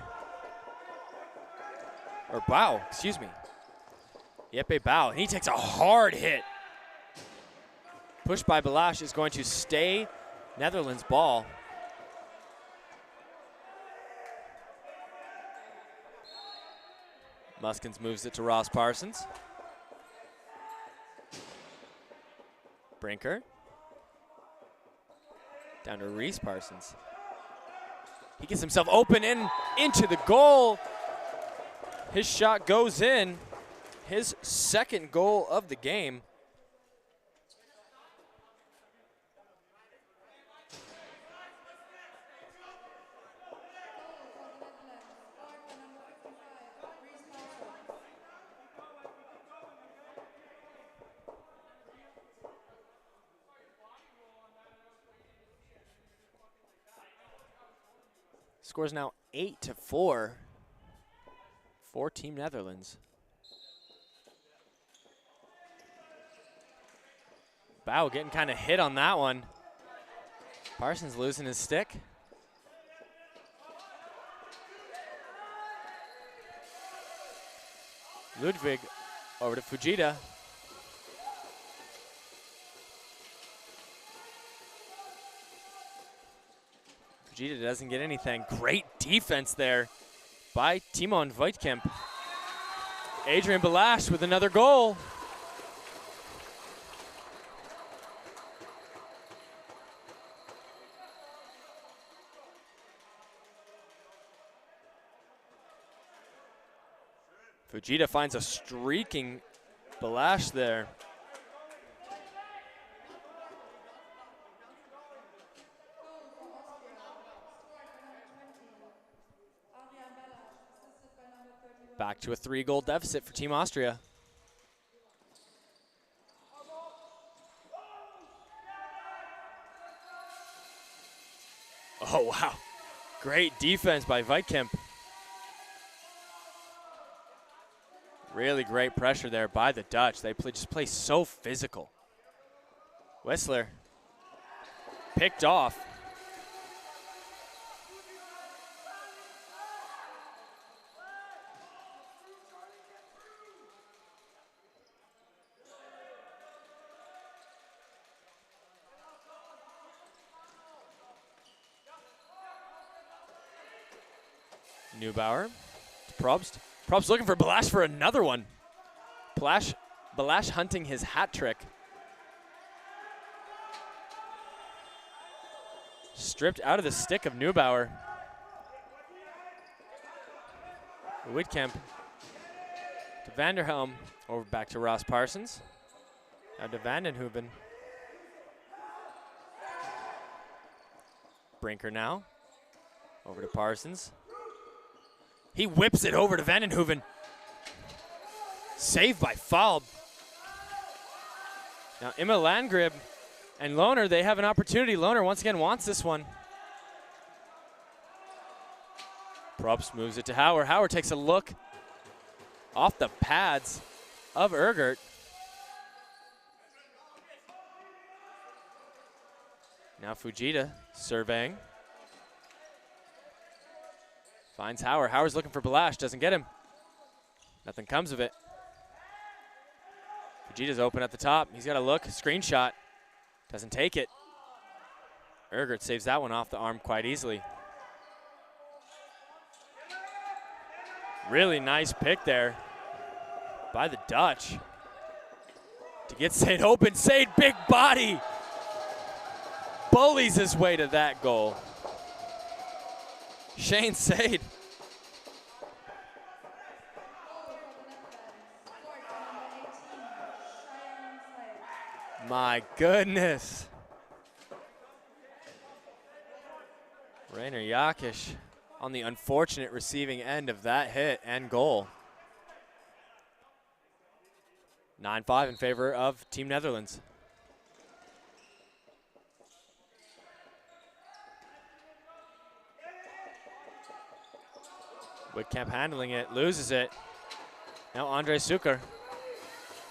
Or Bow, excuse me. Yeppe Bow, and he takes a hard hit. Push by Balash is going to stay Netherlands ball. Muskins moves it to Ross Parsons. Brinker. Down to Reese Parsons. He gets himself open into the goal. His shot goes in. His second goal of the game. Score's now 8-4 for Team Netherlands. Bow getting kind of hit on that one. Parsons losing his stick. Ludwig over to Fujita. Fujita doesn't get anything. Great defense there by Timon Voigtkamp. Adrian Balash with another goal. Fujita finds a streaking Balash there. Back to a 3-goal deficit for Team Austria. Oh, wow. Great defense by Voigtkamp. Really great pressure there by the Dutch. They just play so physical. Weissler picked off. Neubauer to Probst. Probst looking for Balash for another one. Balash hunting his hat trick. Stripped out of the stick of Neubauer. Voigtkamp to Vanderhelm. Over back to Ross Parsons. Now to Vandenhoeven. Brinker now. Over to Parsons. He whips it over to Vandenhoeven. Saved by Falb. Now Emma Landgrib and Lohner, they have an opportunity. Lohner once again wants this one. Probst moves it to Hauer. Hauer takes a look off the pads of Ergert. Now Fujita surveying. Finds Hauer. Hauer's looking for Balash, doesn't get him. Nothing comes of it. Fujita's open at the top. He's got a look, screenshot. Doesn't take it. Ergert saves that one off the arm quite easily. Really nice pick there by the Dutch to get Sade open. Sade, big body, bullies his way to that goal. Shane Sade. My goodness. Rainer Jakic on the unfortunate receiving end of that hit and goal. 9-5 in favor of Team Netherlands. Whitkamp handling it, loses it. Now Andre Suker.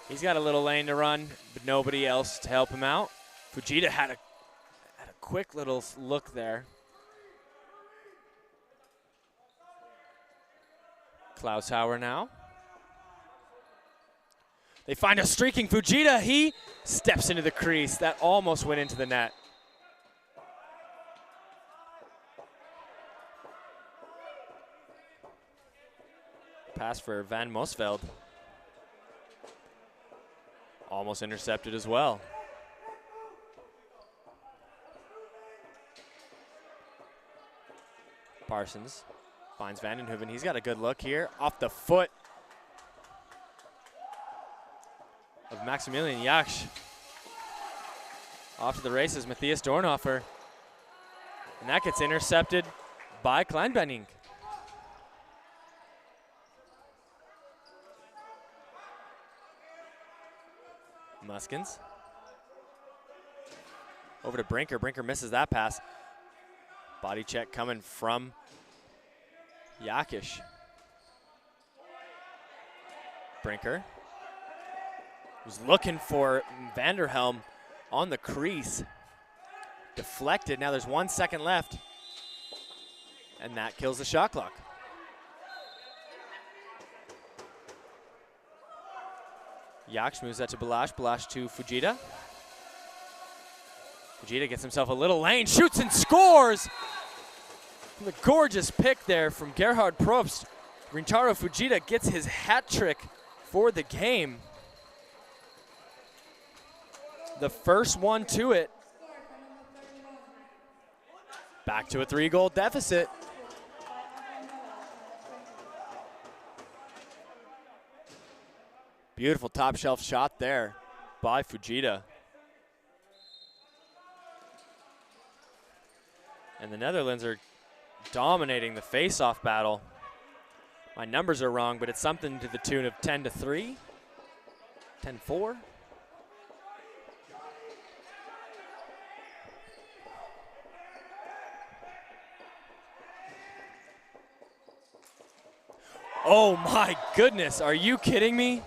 He's got a little lane to run, but nobody else to help him out. Fujita had a quick little look there. Klaus Hauer now. They find a streaking Fujita. He steps into the crease. That almost went into the net. Pass for Van Mosveld. Almost intercepted as well. Parsons finds Vandenhoeven. He's got a good look here. Off the foot of Maximilian Jaksch. Off to the races, Matthias Dornhofer. And that gets intercepted by Kleinbenning. Muskins. Over to Brinker. Brinker misses that pass. Body check coming from Jakic. Brinker was looking for Vanderhelm on the crease. Deflected. Now there's 1 second left. And that kills the shot clock. Jaksch moves that to Balash. Balash to Fujita. Fujita gets himself a little lane, shoots and scores! The gorgeous pick there from Gerhard Probst. Rintaro Fujita gets his hat trick for the game. The first one to it. Back to a 3-goal deficit. Beautiful top shelf shot there by Fujita. And the Netherlands are dominating the face-off battle. My numbers are wrong, but it's something to the tune of 10-3, 10-4. Oh my goodness, are you kidding me?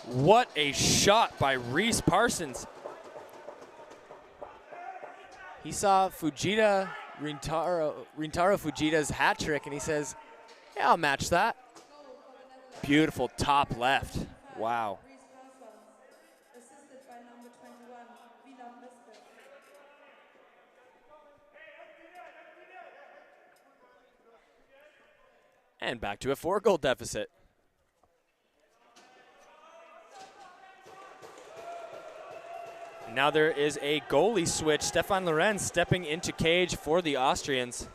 What a shot by Reese Parsons. He saw Fujita, Rintaro Fujita's hat trick, and he says, yeah, I'll match that. Beautiful top left. Wow. And back to a 4-goal deficit. Now there is a goalie switch. Stefan Lorenz stepping into cage for the Austrians.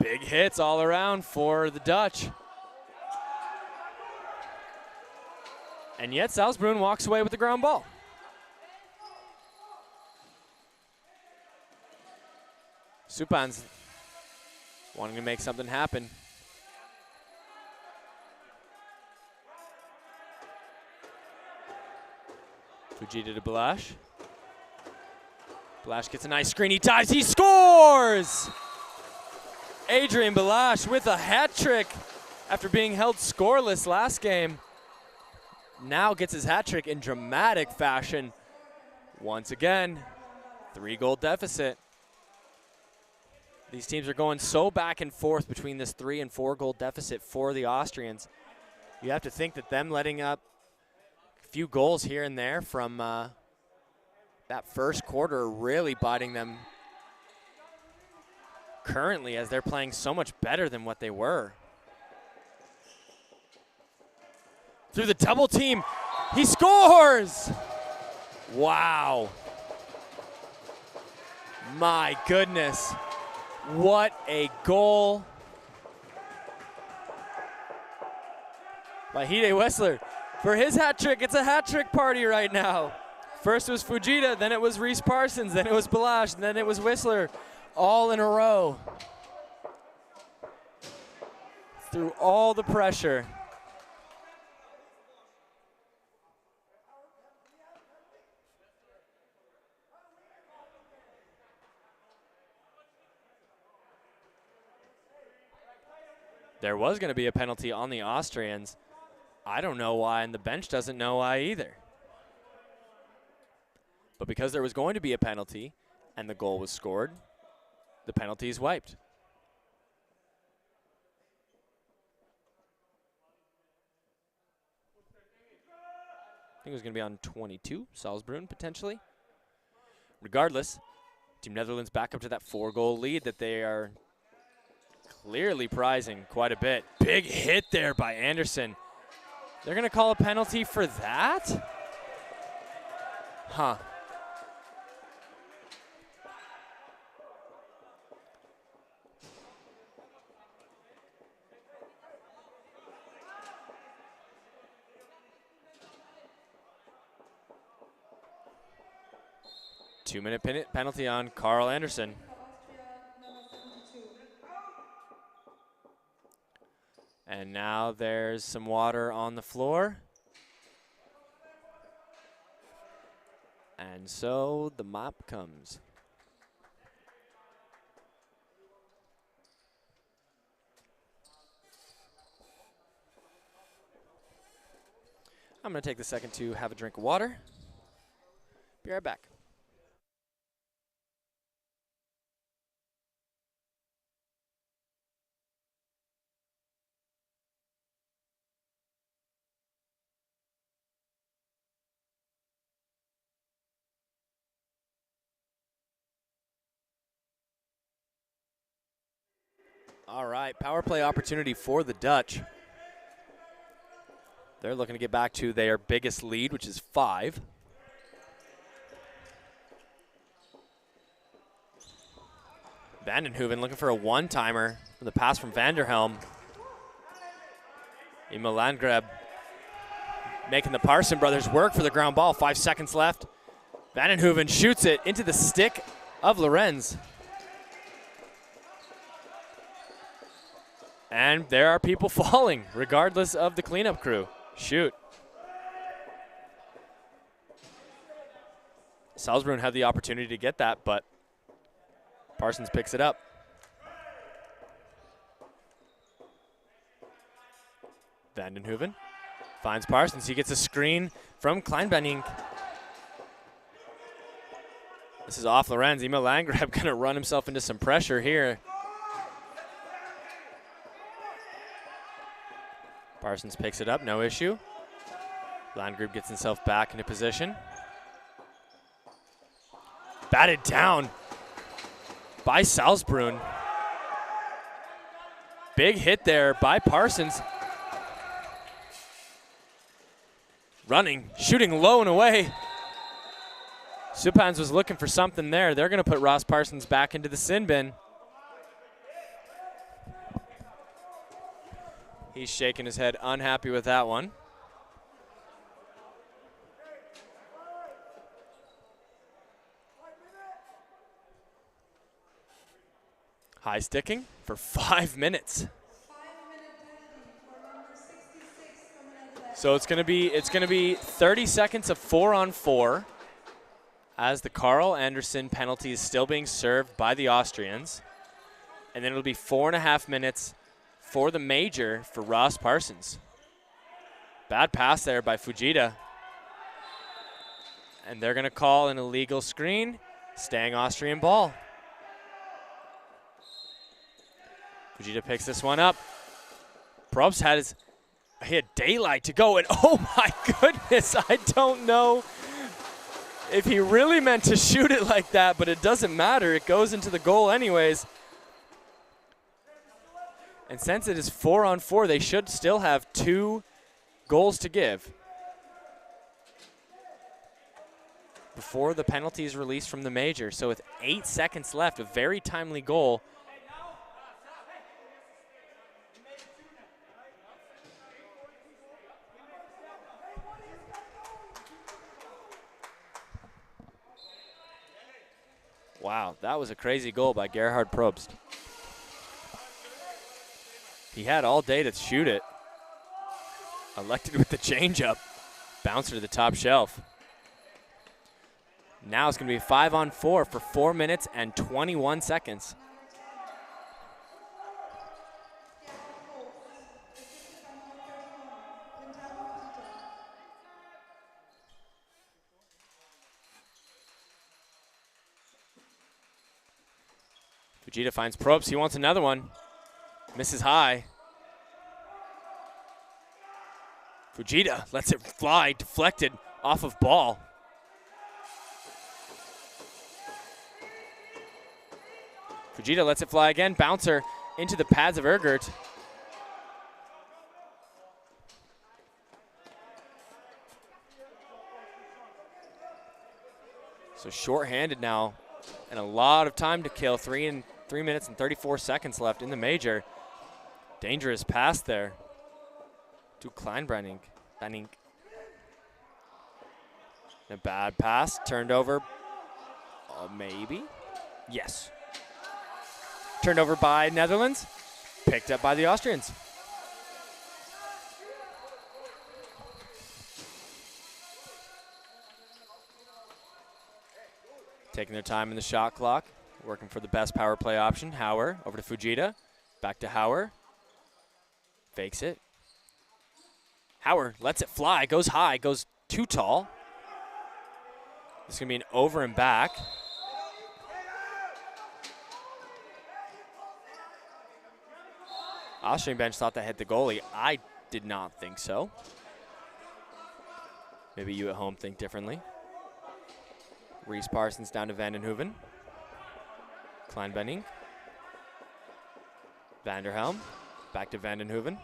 Big hits all around for the Dutch. And yet Salzbrunn walks away with the ground ball. Supans wanting to make something happen. Fujita to Balash. Balash gets a nice screen, he dives, he scores! Adrian Balash with a hat trick after being held scoreless last game. Now gets his hat trick in dramatic fashion. Once again, 3-goal deficit. These teams are going so back and forth between this 3- and 4-goal deficit for the Austrians. You have to think that them letting up a few goals here and there from that first quarter are really biting them currently, as they're playing so much better than what they were. Through the double team, he scores! Wow. My goodness. What a goal by Hide Wessler. For his hat trick, it's a hat trick party right now. First it was Fujita, then it was Reese Parsons, then it was Balash, and then it was Whistler, all in a row. Through all the pressure. There was going to be a penalty on the Austrians. I don't know why, and the bench doesn't know why either. But because there was going to be a penalty and the goal was scored, the penalty is wiped. I think it was going to be on 22, Salzbrunn potentially. Regardless, Team Netherlands back up to that 4-goal lead that they are clearly prizing quite a bit. Big hit there by Anderson. They're going to call a penalty for that? Huh. Two-minute penalty on Carl Anderson. And now there's some water on the floor. And so the mop comes. I'm going to take the second to have a drink of water. Be right back. All right, power play opportunity for the Dutch. They're looking to get back to their biggest lead, which is 5. Vandenhoeven looking for a one-timer with a pass from Vanderhelm. Emil Landgreb making the Parson brothers work for the ground ball. 5 seconds left. Vandenhoeven shoots it into the stick of Lorenz. And there are people falling, regardless of the cleanup crew. Shoot. Salzbrunn had the opportunity to get that, but Parsons picks it up. Vandenhoeven finds Parsons. He gets a screen from Kleinbenning. This is off Lorenz. Emil Landgreb going to run himself into some pressure here. Parsons picks it up, no issue. Landgreb gets himself back into position. Batted down by Salzbrunn. Big hit there by Parsons. Running, shooting low and away. Supans was looking for something there. They're going to put Ross Parsons back into the sin bin. He's shaking his head, unhappy with that one. High sticking for 5 minutes. 5-minute penalty for number 66 coming out of that. So it's gonna be 30 seconds of 4-on-4 as the Carl Anderson penalty is still being served by the Austrians. And then it'll be 4.5 minutes for the major for Ross Parsons. Bad pass there by Fujita. And they're gonna call an illegal screen, staying Austrian ball. Fujita picks this one up. Probst he had daylight to go, and oh my goodness, I don't know if he really meant to shoot it like that, but it doesn't matter. It goes into the goal anyways. And since it is 4-on-4, they should still have 2 goals to give before the penalty is released from the major. So with 8 seconds left, a very timely goal. Wow, that was a crazy goal by Gerhard Probst. He had all day to shoot it. Elected with the changeup. Bouncer to the top shelf. Now it's going to be 5-on-4 for 4 minutes and 21 seconds. Fujita finds Probst. He wants another one. Misses high. Fujita lets it fly, deflected off of ball. Fujita lets it fly again. Bouncer into the pads of Ergert. So short-handed now, and a lot of time to kill. 3 minutes and 34 seconds left in the major. Dangerous pass there to Kleinbrenning. A bad pass, turned over. Maybe. Yes. Turned over by Netherlands, picked up by the Austrians. Taking their time in the shot clock, working for the best power play option. Hauer over to Fujita, back to Hauer. Fakes it. Hauer lets it fly, goes high, goes too tall. This is going to be an over and back. Austrian bench thought that hit the goalie. I did not think so. Maybe you at home think differently. Reese Parsons down to Vandenhoeven. Kleinbenning. Vanderhelm. Back to Vandenhoeven.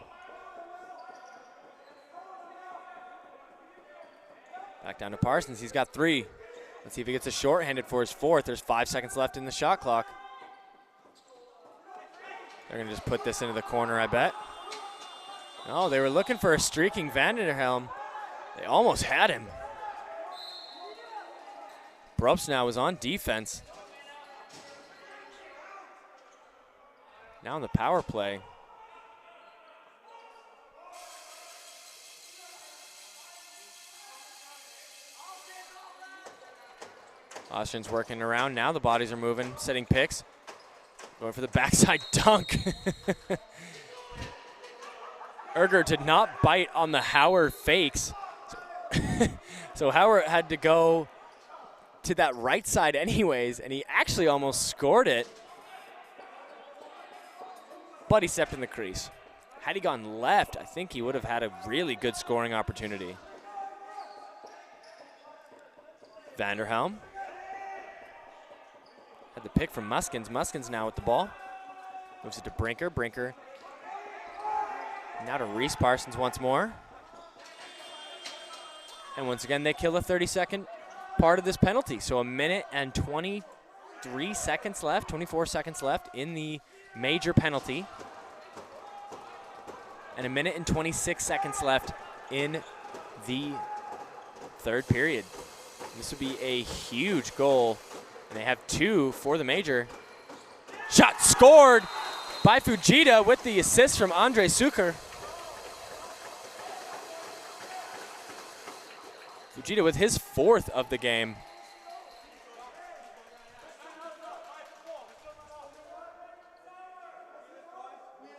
Back down to Parsons. He's got 3. Let's see if he gets a shorthanded for his 4th. There's 5 seconds left in the shot clock. They're going to just put this into the corner, I bet. Oh, they were looking for a streaking Vanderhelm. They almost had him. Probst now is on defense. Now in the power play. Austrians working around. Now the bodies are moving, setting picks. Going for the backside dunk. Erger did not bite on the Hauer fakes. So Hauer had to go to that right side anyways, and he actually almost scored it. But he stepped in the crease. Had he gone left, I think he would have had a really good scoring opportunity. Vanderhelm. Had the pick from Muskins. Muskins now with the ball. Moves it to Brinker. Brinker. Now to Reese Parsons once more. And once again, they kill the 30-second part of this penalty. So 1 minute and 23 seconds left, 24 seconds left in the major penalty. And 1 minute and 26 seconds left in the third period. This would be a huge goal. And they have 2 for the major. Shot scored by Fujita with the assist from Andre Suker. Fujita with his 4th of the game.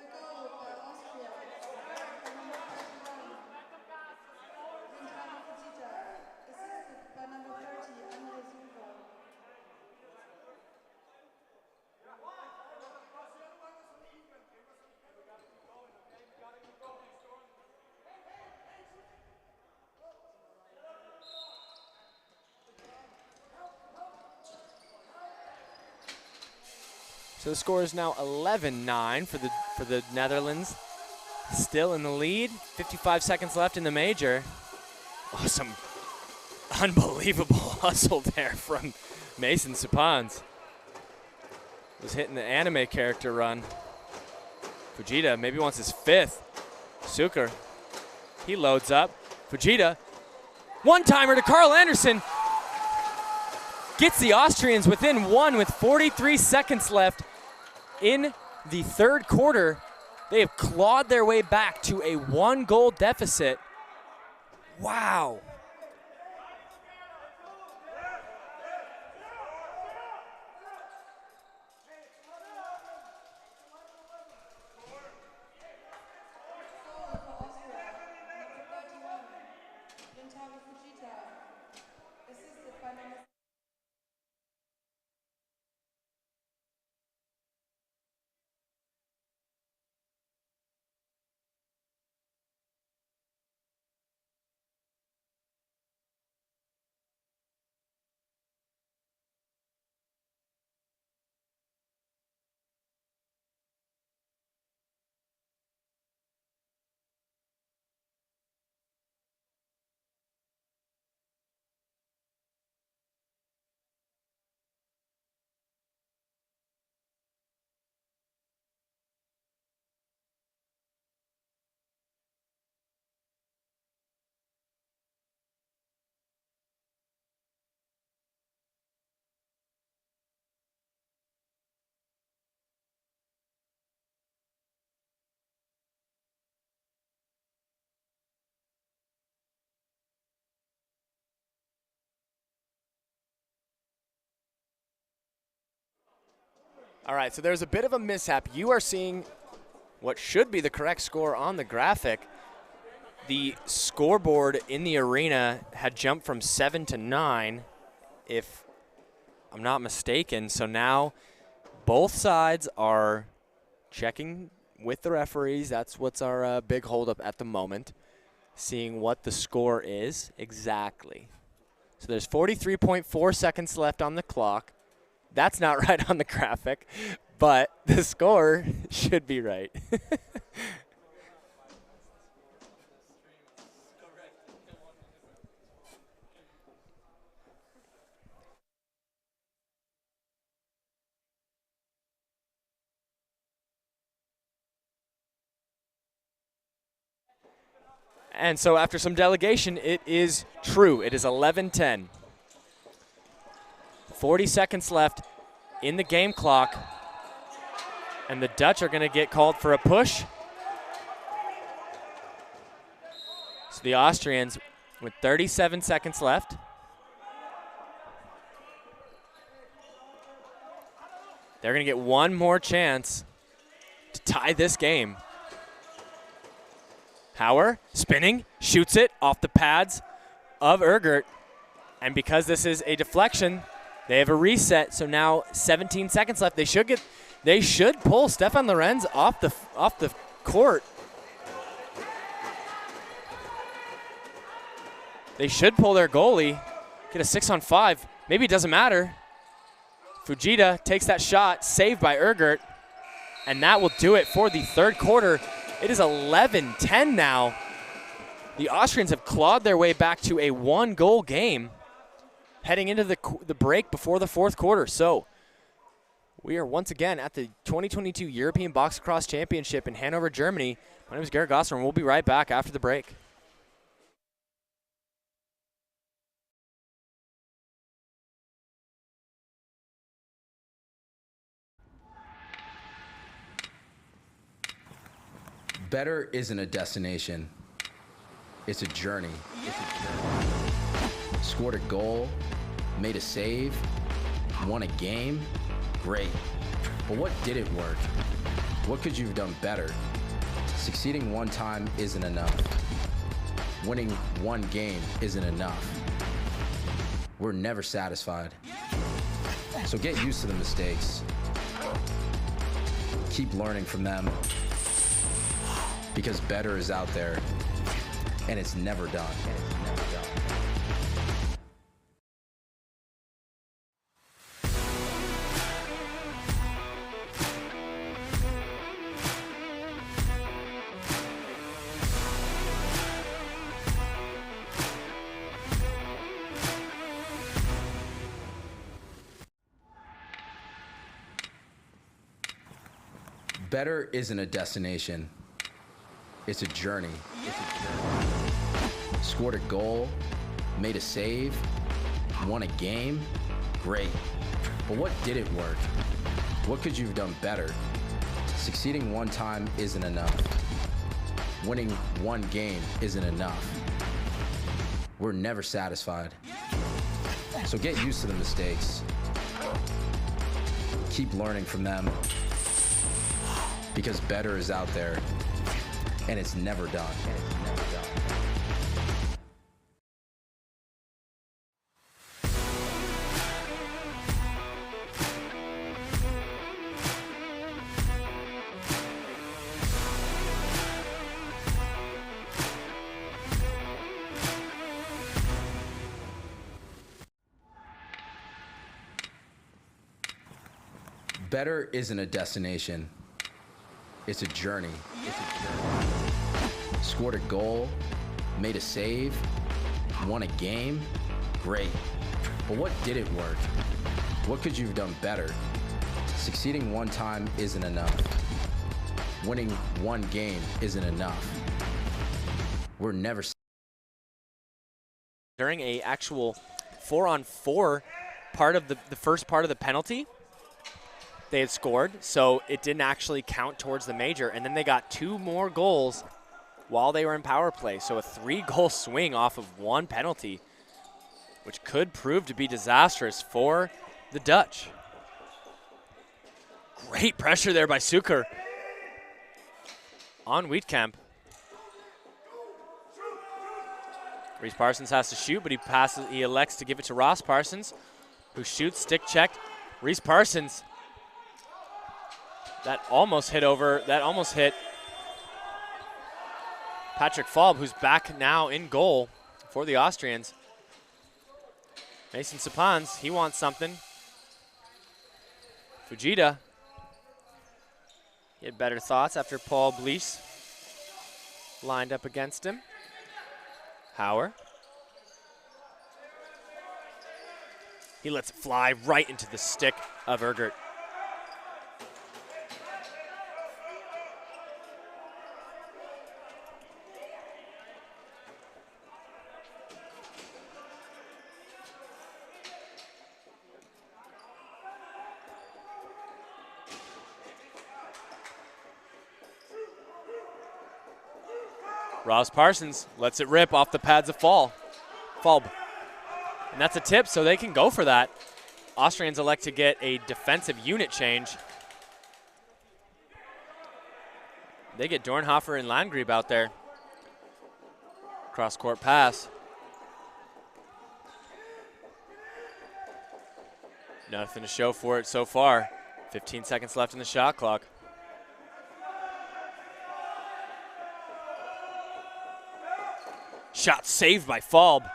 We'll go by Austria. Number 31, Fujita, assisted by number 30, Andre Suker. So the score is now 11-9 for the Netherlands. Still in the lead. 55 seconds left in the major. Oh, some unbelievable hustle there from Mason Supans. Was hitting the anime character run. Fujita maybe wants his 5th. Suker, he loads up. Fujita, one-timer to Carl Anderson. Gets the Austrians within 1 with 43 seconds left in the 3rd quarter. They have clawed their way back to a 1-goal deficit. Wow. All right, so there's a bit of a mishap. You are seeing what should be the correct score on the graphic. The scoreboard in the arena had jumped from 7 to 9, if I'm not mistaken. So now both sides are checking with the referees. That's what's our big holdup at the moment, seeing what the score is exactly. So there's 43.4 seconds left on the clock. That's not right on the graphic, but the score should be right. And so after some delegation, it is true. It is 11-10. 40 seconds left in the game clock. And the Dutch are going to get called for a push. So the Austrians with 37 seconds left. They're going to get one more chance to tie this game. Hauer spinning, shoots it off the pads of Ergert. And because this is a deflection, they have a reset. So now 17 seconds left. They should pull Stefan Lorenz off the court. They should pull their goalie, get a 6-on-5. Maybe it doesn't matter. Fujita takes that shot, saved by Ergert, and that will do it for the third quarter. It is 11-10 now. The Austrians have clawed their way back to a one-goal game heading into the break before the fourth quarter. So we are once again at the 2022 European Box Lacrosse Championship in Hanover, Germany. My name is Garrett Gosser, and we'll be right back after the break. Better isn't a destination. It's a journey. Scored a goal, made a save, won a game, great. But what didn't work? What could you have done better? Succeeding one time isn't enough. Winning one game isn't enough. We're never satisfied. So get used to the mistakes. Keep learning from them. Because better is out there, and it's never done. Better isn't a destination. It's a journey. Scored a goal, made a save, won a game, great. But what didn't work? What could you have done better? Succeeding one time isn't enough. Winning one game isn't enough. We're never satisfied. So get used to the mistakes. Keep learning from them. Because better is out there, and it's never done. Better isn't a destination. It's a journey. Scored a goal, made a save, won a game, great. But what didn't work? What could you have done better? Succeeding one time isn't enough. Winning one game isn't enough. We're never. During a actual 4-on-4 part of the first part of the penalty, they had scored, so it didn't actually count towards the major. And then they got 2 more goals while they were in power play. So a 3-goal swing off of 1 penalty, which could prove to be disastrous for the Dutch. Great pressure there by Suker on Wiedkamp. Reese Parsons has to shoot, but he elects to give it to Ross Parsons, who shoots, stick checked. Reese Parsons. That almost hit Patrick Falb, who's back now in goal for the Austrians. Mason Sapans, he wants something. Fujita, he had better thoughts after Paul Blees lined up against him. Hauer. He lets it fly right into the stick of Ergert. Ross Parsons lets it rip off the pads of Falb. And that's a tip, so they can go for that. Austrians elect to get a defensive unit change. They get Dornhofer and Landgrieb out there. Cross-court pass. Nothing to show for it so far. 15 seconds left in the shot clock. Shot saved by Falb.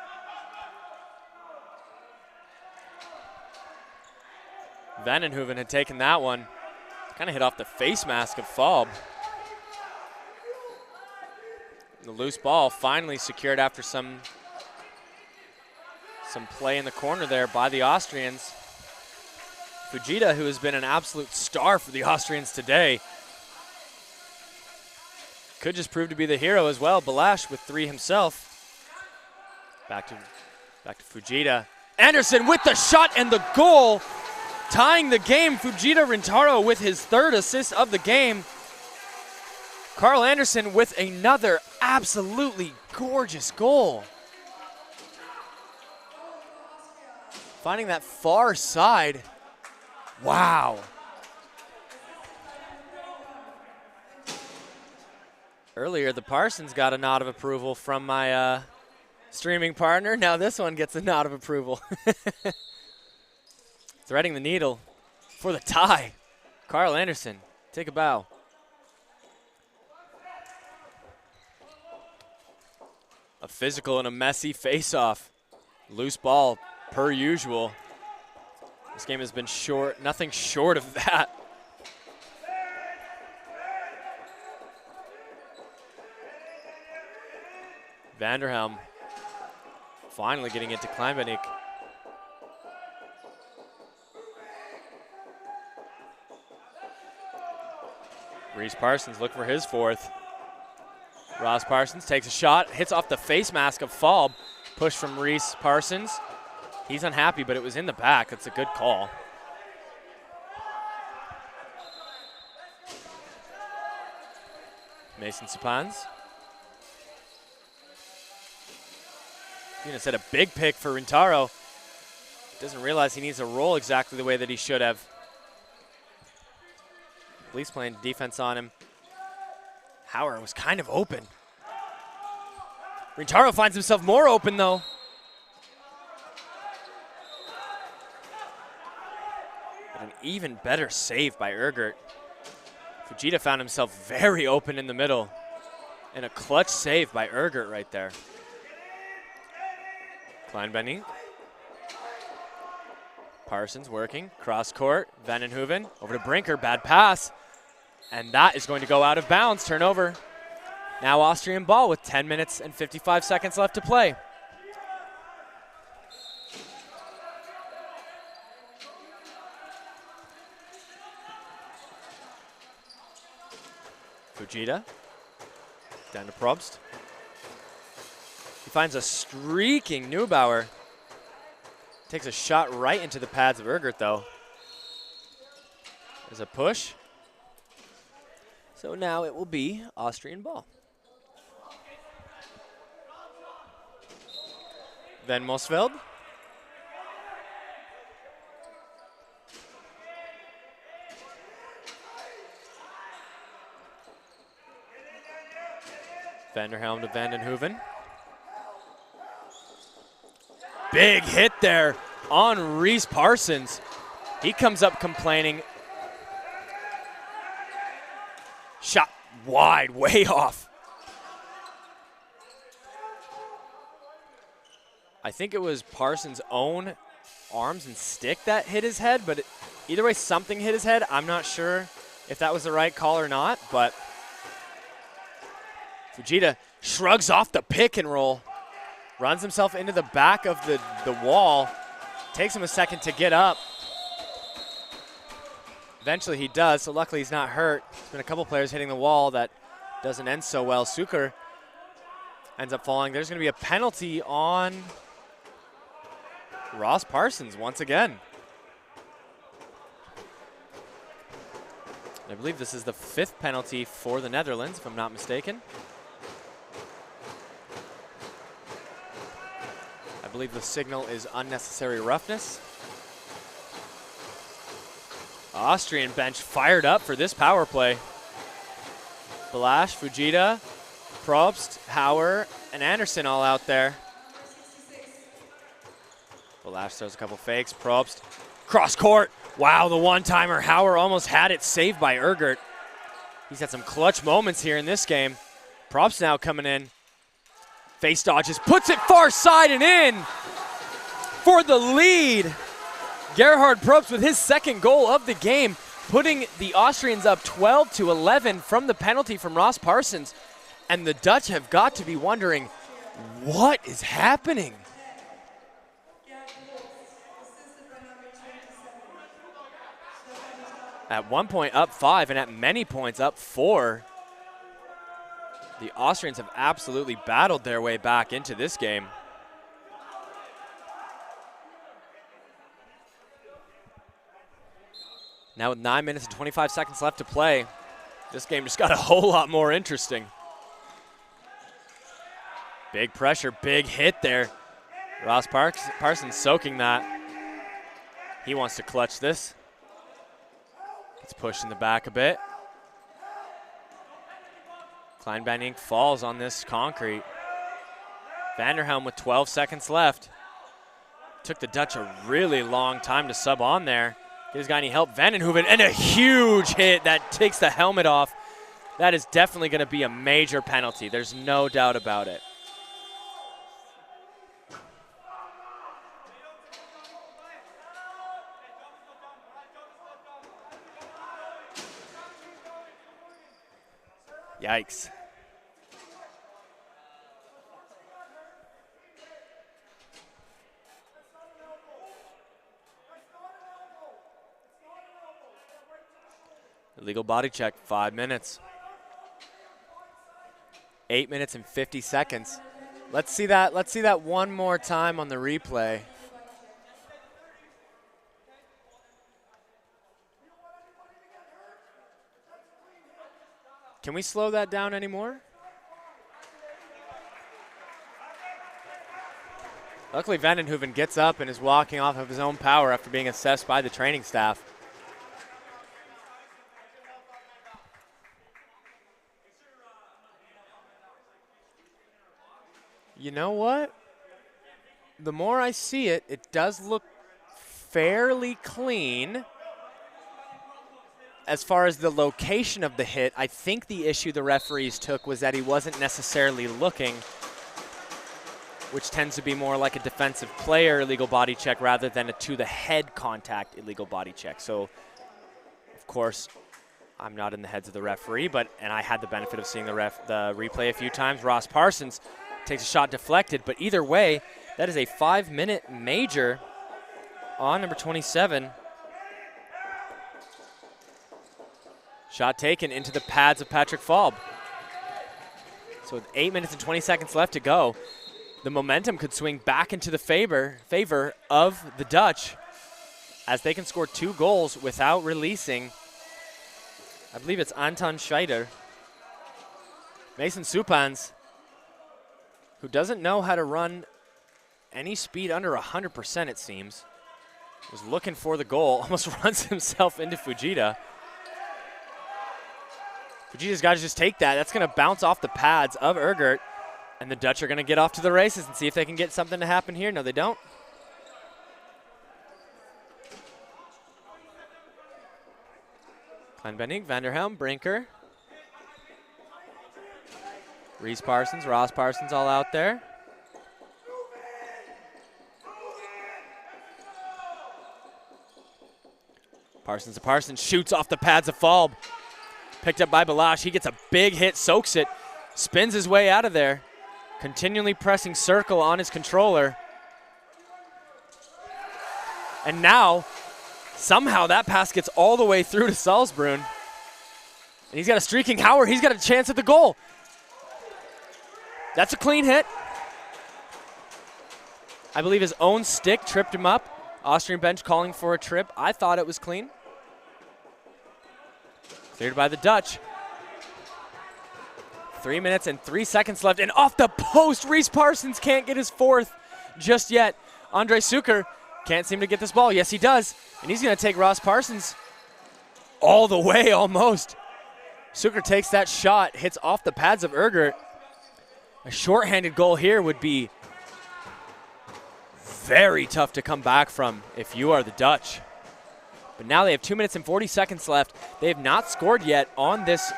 Vandenhoeven had taken that one. Kind of hit off the face mask of Falb. The loose ball finally secured after some play in the corner there by the Austrians. Fujita, who has been an absolute star for the Austrians today, could just prove to be the hero as well. Balash with 3 himself. Back to Fujita. Anderson with the shot and the goal, tying the game. Fujita Rintaro with his 3rd assist of the game. Carl Anderson with another absolutely gorgeous goal. Finding that far side. Wow. Earlier, the Parsons got a nod of approval from my streaming partner. Now this one gets a nod of approval. Threading the needle for the tie. Carl Anderson, take a bow. A physical and a messy face-off. Loose ball, per usual. This game has been nothing short of that. Vanderhelm finally getting into Kleinbenik. Reese Parsons look for his fourth. Ross Parsons takes a shot, hits off the face mask of Falb. Push from Reese Parsons. He's unhappy, but it was in the back. That's a good call. Mason Sapans. Gonna set a big pick for Rintaro. Doesn't realize he needs to roll exactly the way that he should have. Police playing defense on him. Hauer was kind of open. Rintaro finds himself more open though. But an even better save by Ergert. Fujita found himself very open in the middle. And a clutch save by Ergert right there. Kleinbening. Parsons working, cross court, Vandenhoeven over to Brinker, bad pass. And that is going to go out of bounds, turnover. Now Austrian ball with 10 minutes and 55 seconds left to play. Fujita, down to Probst. He finds a streaking Neubauer. Takes a shot right into the pads of Ergert though. There's a push. So now it will be Austrian ball. Van Mosveld. Vanderhelm to Vandenhoeven. Big hit there on Reese Parsons. He comes up complaining. Shot wide, way off. I think it was Parsons' own arms and stick that hit his head, but either way, something hit his head. I'm not sure if that was the right call or not, but Fujita shrugs off the pick and roll, runs himself into the back of the wall, takes him a second to get up. Eventually he does, so luckily he's not hurt. There's been a couple players hitting the wall that doesn't end so well. Suker ends up falling. There's going to be a penalty on Ross Parsons once again. I believe this is the 5th penalty for the Netherlands, if I'm not mistaken. I believe the signal is unnecessary roughness. Austrian bench fired up for this power play. Balash, Fujita, Probst, Hauer, and Anderson all out there. Balash throws a couple fakes. Probst, cross court. Wow, the one-timer. Hauer almost had it, saved by Ergert. He's had some clutch moments here in this game. Probst now coming in. Face dodges, puts it far side and in for the lead. Gerhard Probst with his 2nd goal of the game, putting the Austrians up 12-11 from the penalty from Ross Parsons. And the Dutch have got to be wondering, what is happening? At one point up 5 and at many points up 4. The Austrians have absolutely battled their way back into this game. Now with 9 minutes and 25 seconds left to play, This game just got a whole lot more interesting. Big pressure, big hit there. Ross Parsons soaking that. He wants to clutch this. Gets pushed in the back a bit. Klein Banning falls on this concrete. Vanderhelm with 12 seconds left. Took the Dutch a really long time to sub on there. Get his guy any help. Vandenhoeven, and a huge hit that takes the helmet off. That is definitely going to be a major penalty. There's no doubt about it. Yikes. Illegal body check, 5 minutes. 8 minutes and 50 seconds. Let's see that one more time on the replay. Can we slow that down anymore? Luckily, Vandenhoeven gets up and is walking off of his own power after being assessed by the training staff. You know what? The more I see it, it does look fairly clean. As far as the location of the hit, I think the issue the referees took was that he wasn't necessarily looking, which tends to be more like a defensive player illegal body check rather than a to-the-head contact illegal body check. So, of course, I'm not in the heads of the referee, and I had the benefit of seeing the replay a few times. Ross Parsons takes a shot deflected, but either way, that is a 5-minute major on number 27. Shot taken into the pads of Patrick Falb. So with 8 minutes and 20 seconds left to go, the momentum could swing back into the favor of the Dutch as they can score 2 goals without releasing, I believe it's Anton Scheider. Mason Supans, who doesn't know how to run any speed under 100%, it seems, was looking for the goal, almost runs himself into Fujita. Fujita's got to just take that. That's going to bounce off the pads of Ergert, and the Dutch are going to get off to the races and see if they can get something to happen here. No, they don't. Kleinbenning, Vanderhelm, Brinker. Reese Parsons, Ross Parsons all out there. Parsons to Parsons, shoots off the pads of Falb. Picked up by Balash. He gets a big hit, soaks it, spins his way out of there, continually pressing circle on his controller. And now, somehow that pass gets all the way through to Salzbrunn. And he's got a streaking Hauer. He's got a chance at the goal. That's a clean hit. I believe his own stick tripped him up. Austrian bench calling for a trip. I thought it was clean. Cleared by the Dutch. 3 minutes and 3 seconds left. And off the post, Reese Parsons can't get his 4th just yet. Andre Suker can't seem to get this ball. Yes, he does. And he's going to take Ross Parsons all the way almost. Suker takes that shot, hits off the pads of Ergert. A shorthanded goal here would be very tough to come back from if you are the Dutch. But now they have 2 minutes and 40 seconds left. They have not scored yet on this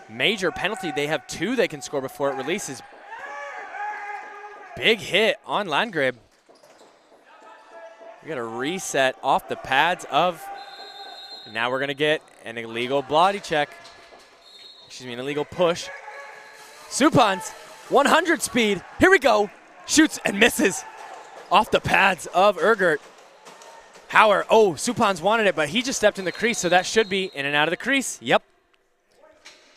major penalty. They have 2 they can score before it releases. Big hit on Landgrab. We got a reset off the pads of. Now we're going to get an illegal body check. Excuse me, an illegal push. Supans, 100 speed. Here we go. Shoots and misses off the pads of Ergert. Hauer, oh, Supans wanted it, but he just stepped in the crease, so that should be in and out of the crease. Yep.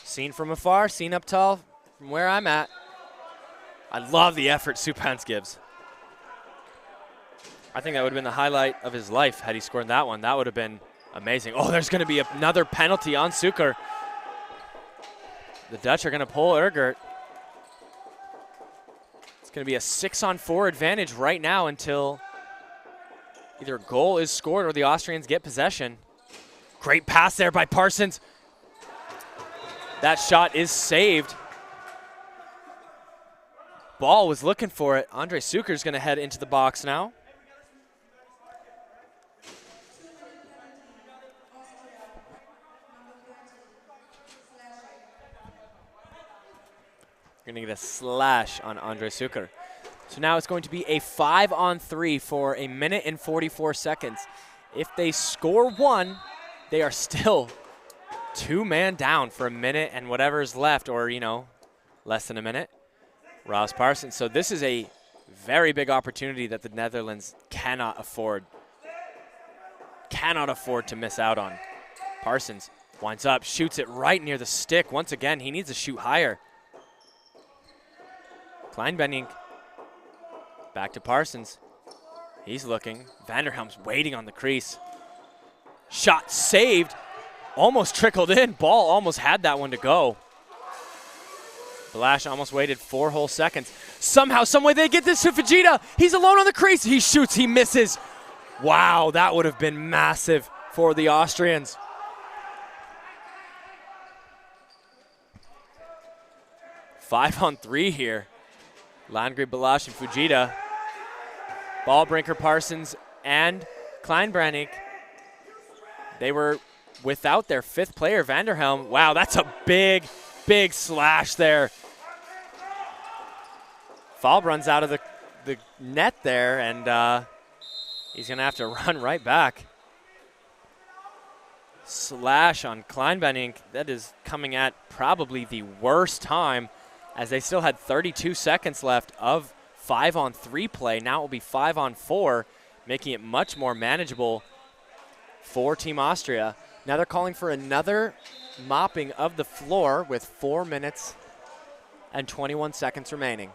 Seen from afar, seen up tall from where I'm at. I love the effort Supans gives. I think that would have been the highlight of his life had he scored that one. That would have been amazing. Oh, there's going to be another penalty on Suker. The Dutch are going to pull Ergert. It's going to be a 6-on-4 advantage right now until either a goal is scored or the Austrians get possession. Great pass there by Parsons. That shot is saved. Ball was looking for it. Andre Suker's going to head into the box now. We're going to get a slash on Andre Suker. So now it's going to be a 5-on-3 for a minute and 44 seconds. If they score one, they are still 2-man down for a minute and whatever's left, or, you know, less than a minute. Ross Parsons. So this is a very big opportunity that the Netherlands cannot afford. Cannot afford to miss out on. Parsons winds up, shoots it right near the stick. Once again, he needs to shoot higher. Kleinbenning back to Parsons. He's looking. Vanderhelm's waiting on the crease. Shot saved. Almost trickled in. Ball almost had that one to go. Balash almost waited 4 whole seconds. Somehow, someway they get this to Fujita. He's alone on the crease. He shoots, he misses. Wow, that would have been massive for the Austrians. Five on 3 here. Landry, Balash, and Fujita. Ballbrinker, Parsons, and Kleinbrannig. They were without their 5th player, Vanderhelm. Wow, that's a big, big slash there. Falb runs out of the net there, and he's going to have to run right back. Slash on Kleinbenning. That is coming at probably the worst time, as they still had 32 seconds left of 5-on-3 play. Now it will be 5-on-4, making it much more manageable for Team Austria. Now they're calling for another mopping of the floor with 4 minutes and 21 seconds remaining.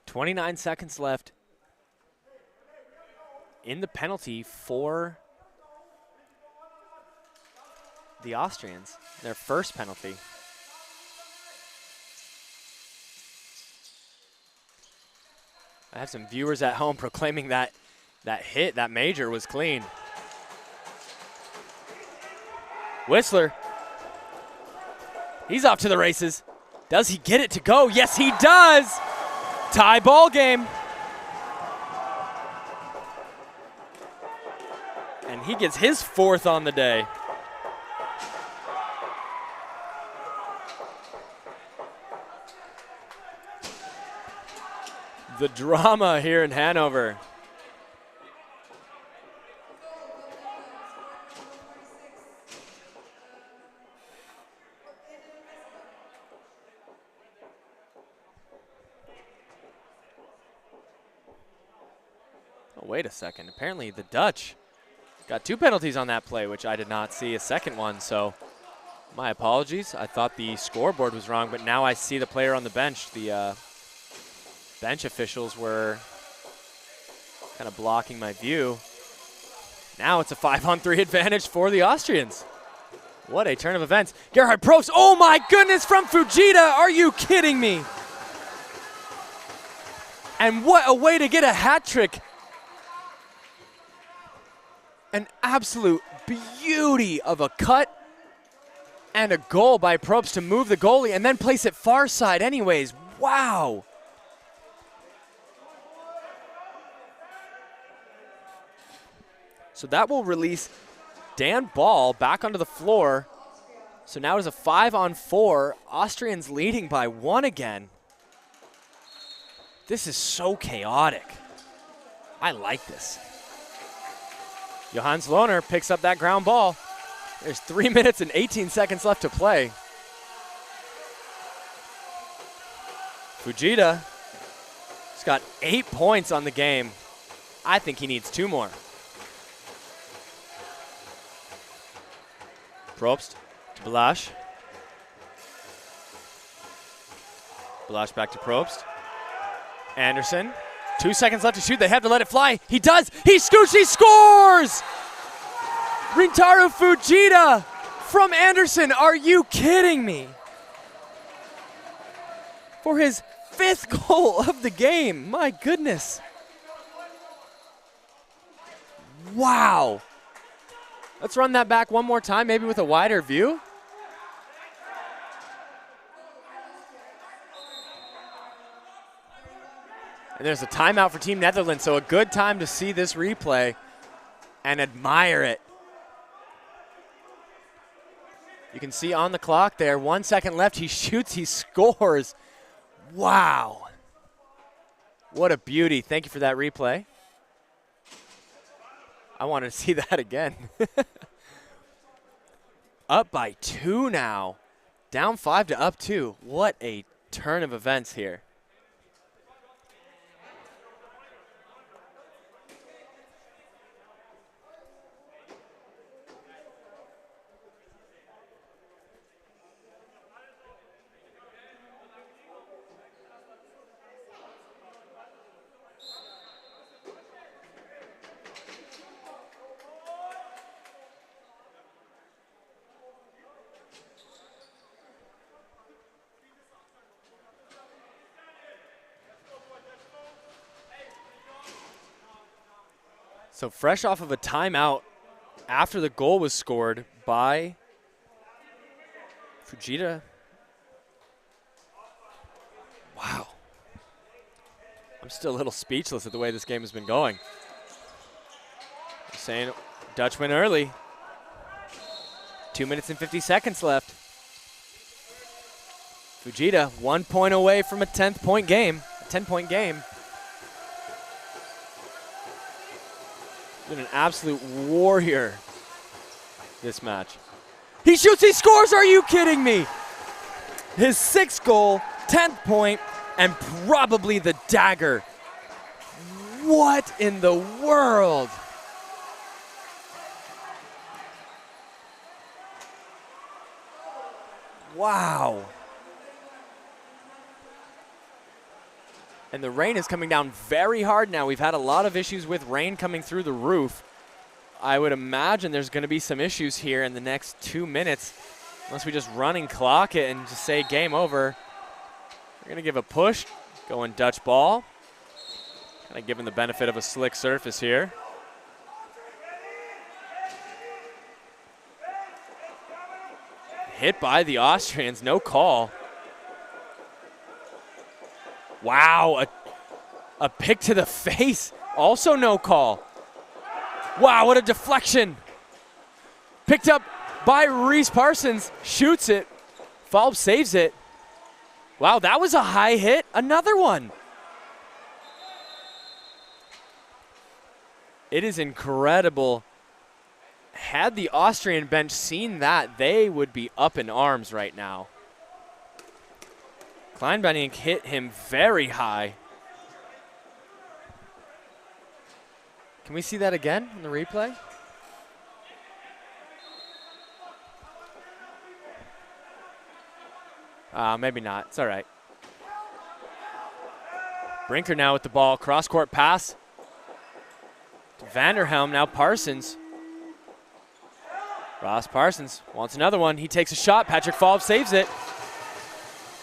.29 seconds left in the penalty for the Austrians, their first penalty. I have some viewers at home proclaiming that hit, that major, was clean. Whistler, he's off to the races. Does he get it to go? Yes, he does. Tie ball game. And he gets his 4th on the day. The drama here in Hanover. Oh, wait a second. Apparently the Dutch got 2 penalties on that play, which I did not see a second one, so my apologies. I thought the scoreboard was wrong, but now I see the player on the bench. The bench officials were kind of blocking my view. Now it's a 5-on-3 advantage for the Austrians. What a turn of events. Gerhard Probst, oh my goodness, from Fujita, are you kidding me? And what a way to get a hat trick. An absolute beauty of a cut and a goal by Probst to move the goalie and then place it far side anyways. Wow. So that will release Dan Ball back onto the floor So now it's a 5-on-4. Austrians leading by 1 again. This is so chaotic. I like this. Johannes Lohner picks up that ground ball. There's 3 minutes and 18 seconds left to play. Fujita has got 8 points on the game. I think he needs 2 more. Probst to Balash. Balash back to Probst. Anderson, 2 seconds left to shoot. They have to let it fly. He does. He scoots. He scores! Rintaro Fujita from Anderson. Are you kidding me? For his 5th goal of the game. My goodness. Wow. Let's run that back one more time, maybe with a wider view. And there's a timeout for Team Netherlands, so a good time to see this replay and admire it. You can see on the clock there, 1 second left. He shoots, he scores. Wow. What a beauty. Thank you for that replay. I wanted to see that again. Up by 2 now. Down 5 to up 2. What a turn of events here. So fresh off of a timeout after the goal was scored by Fujita. Wow. I'm still a little speechless at the way this game has been going. Saying Dutch win early. 2 minutes and 50 seconds left. Fujita 1 point away from a 10-point game. A 10-point game. Been an absolute warrior this match. He shoots, he scores, are you kidding me? His 6th goal, 10th point, and probably the dagger. What in the world? Wow. And the rain is coming down very hard now. We've had a lot of issues with rain coming through the roof. I would imagine there's going to be some issues here in the next 2 minutes, unless we just running clock it and just say game over. We're going to give a push, going Dutch ball. Kind of given the benefit of a slick surface here. Hit by the Austrians, no call. Wow, a pick to the face, also no call. Wow, what a deflection. Picked up by Reese Parsons, shoots it. Falb saves it. Wow, that was a high hit, another one. It is incredible. Had the Austrian bench seen that, they would be up in arms right now. Kleinbenning hit him very high. Can we see that again in the replay? Maybe not. It's all right. Brinker now with the ball. Cross-court pass. Vanderhelm, now Parsons. Ross Parsons wants another one. He takes a shot. Patrick Falb saves it.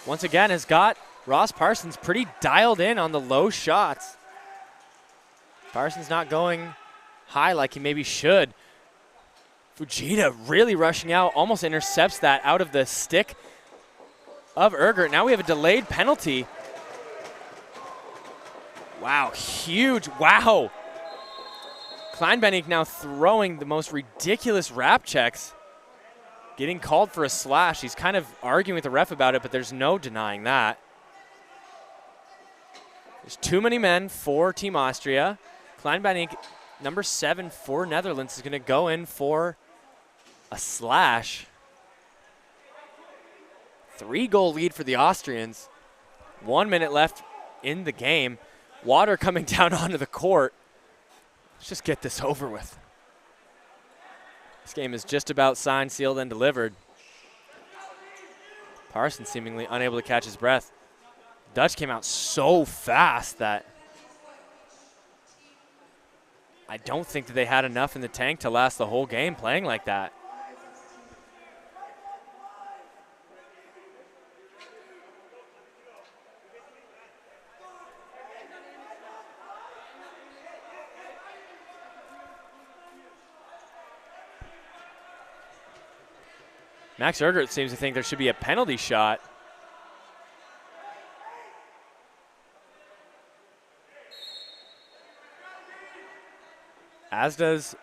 Once again, has got Ross Parsons pretty dialed in on the low shots. Parsons not going high like he maybe should. Fujita really rushing out, almost intercepts that out of the stick of Ergert. Now we have a delayed penalty. Wow, huge, wow. Kleinbenning now throwing the most ridiculous wrap checks. getting called for a slash. He's kind of arguing with the ref about it, but there's no denying that. There's too many men for Team Austria. Kleinbank, number 7 for Netherlands, is going to go in for a slash. 3-goal lead for the Austrians. 1 minute left in the game. Water coming down onto the court. Let's just get this over with. This game is just about signed, sealed, and delivered. Parsons seemingly unable to catch his breath. Dutch came out so fast that I don't think that they had enough in the tank to last the whole game playing like that. Max Ergert seems to think there should be a penalty shot. As does,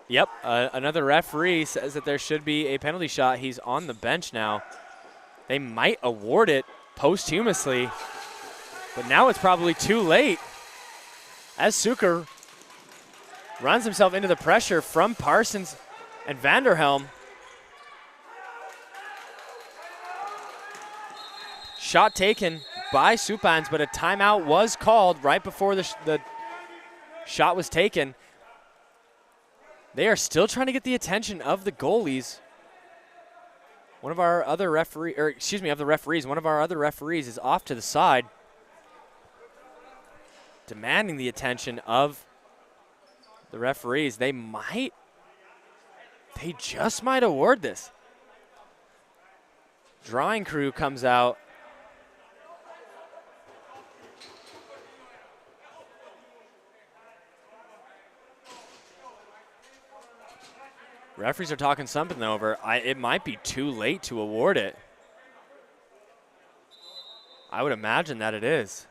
yep, another referee says that there should be a penalty shot. He's on the bench now. They might award it posthumously, but now it's probably too late. As Suker runs himself into the pressure from Parsons and Vanderhelm. Shot taken by Supans, but a timeout was called right before the shot was taken. They are still trying to get the attention of the goalies. One of our other of the referees, one of our other referees is off to the side, demanding the attention of the referees. They just might award this. Drawing crew comes out. Referees are talking something over. It might be too late to award it. I would imagine that it is.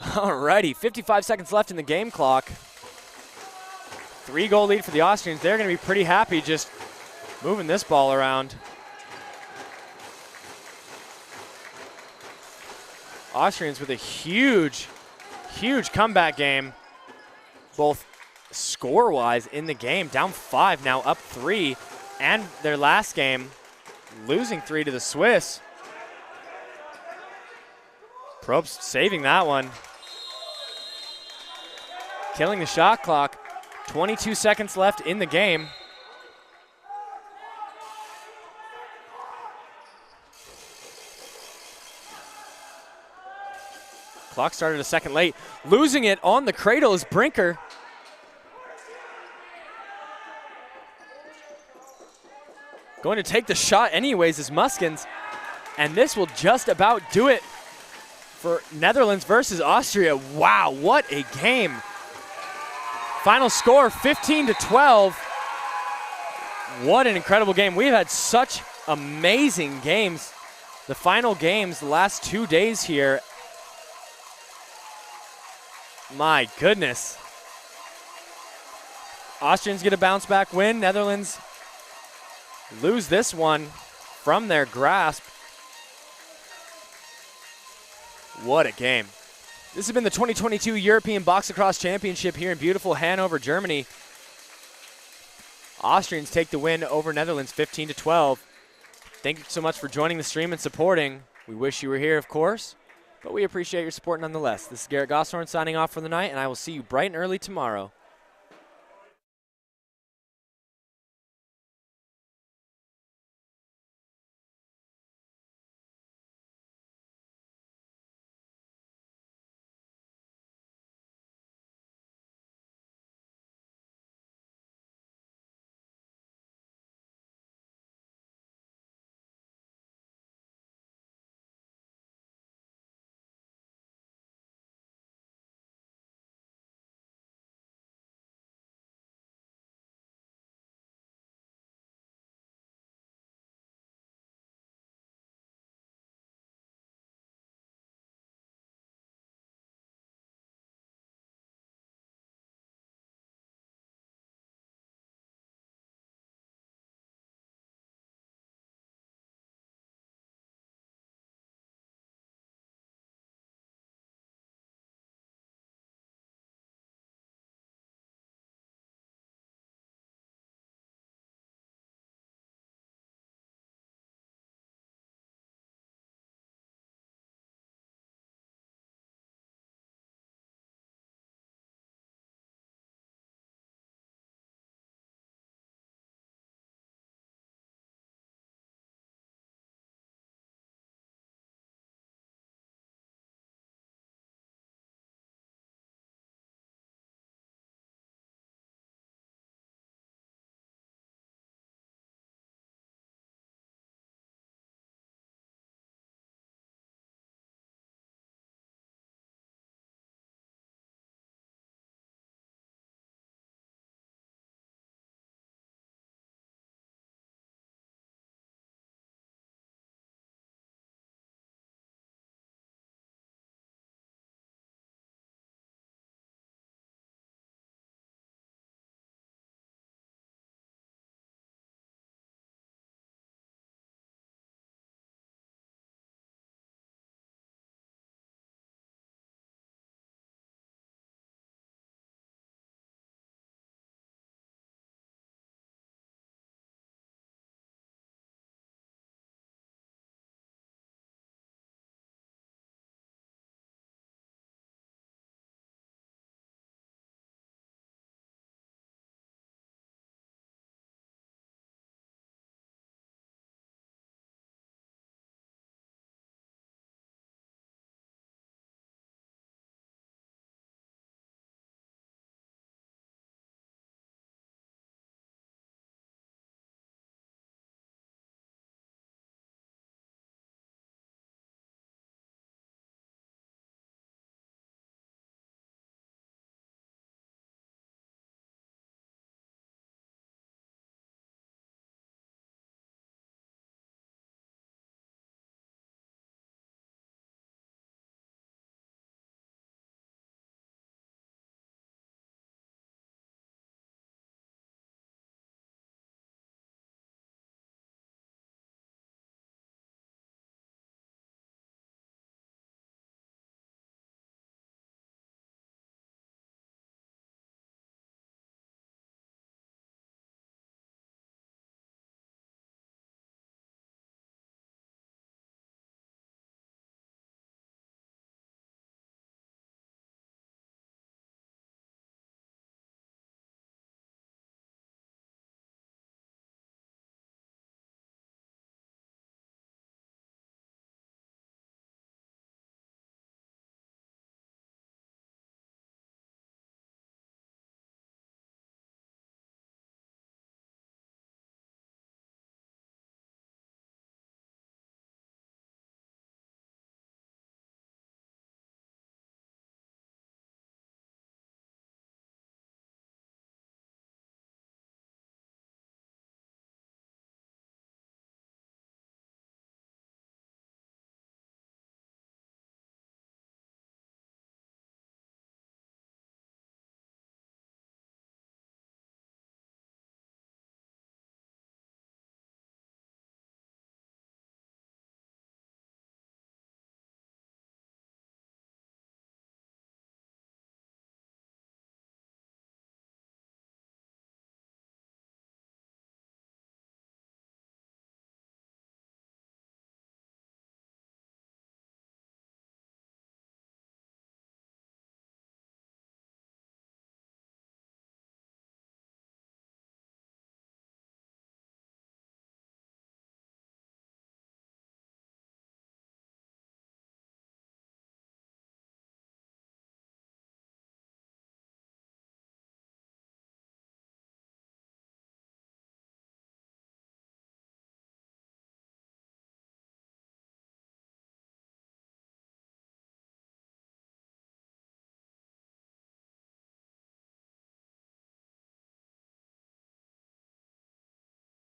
Alrighty, 55 seconds left in the game clock. 3-goal lead for the Austrians. They're going to be pretty happy just moving this ball around. Austrians with a huge comeback game, both score-wise in the game. Down 5, now up 3. And their last game, losing 3 to the Swiss. Probst saving that one. Killing the shot clock. 22 seconds left in the game. Clock started a second late. Losing it on the cradle is Brinker. Going to take the shot anyways is Muskins. And this will just about do it for Netherlands versus Austria. Wow, what a game. Final score, 15-12. What an incredible game. We've had such amazing games. The final games, the last 2 days here. My goodness. Austrians get a bounce back win. Netherlands lose this one from their grasp. What a game. This has been the 2022 European Box Lacrosse Championship here in beautiful Hanover, Germany. Austrians take the win over Netherlands 15-12. Thank you so much for joining the stream and supporting. We wish you were here, of course, but we appreciate your support nonetheless. This is Garrett Gosshorn signing off for the night, and I will see you bright and early tomorrow.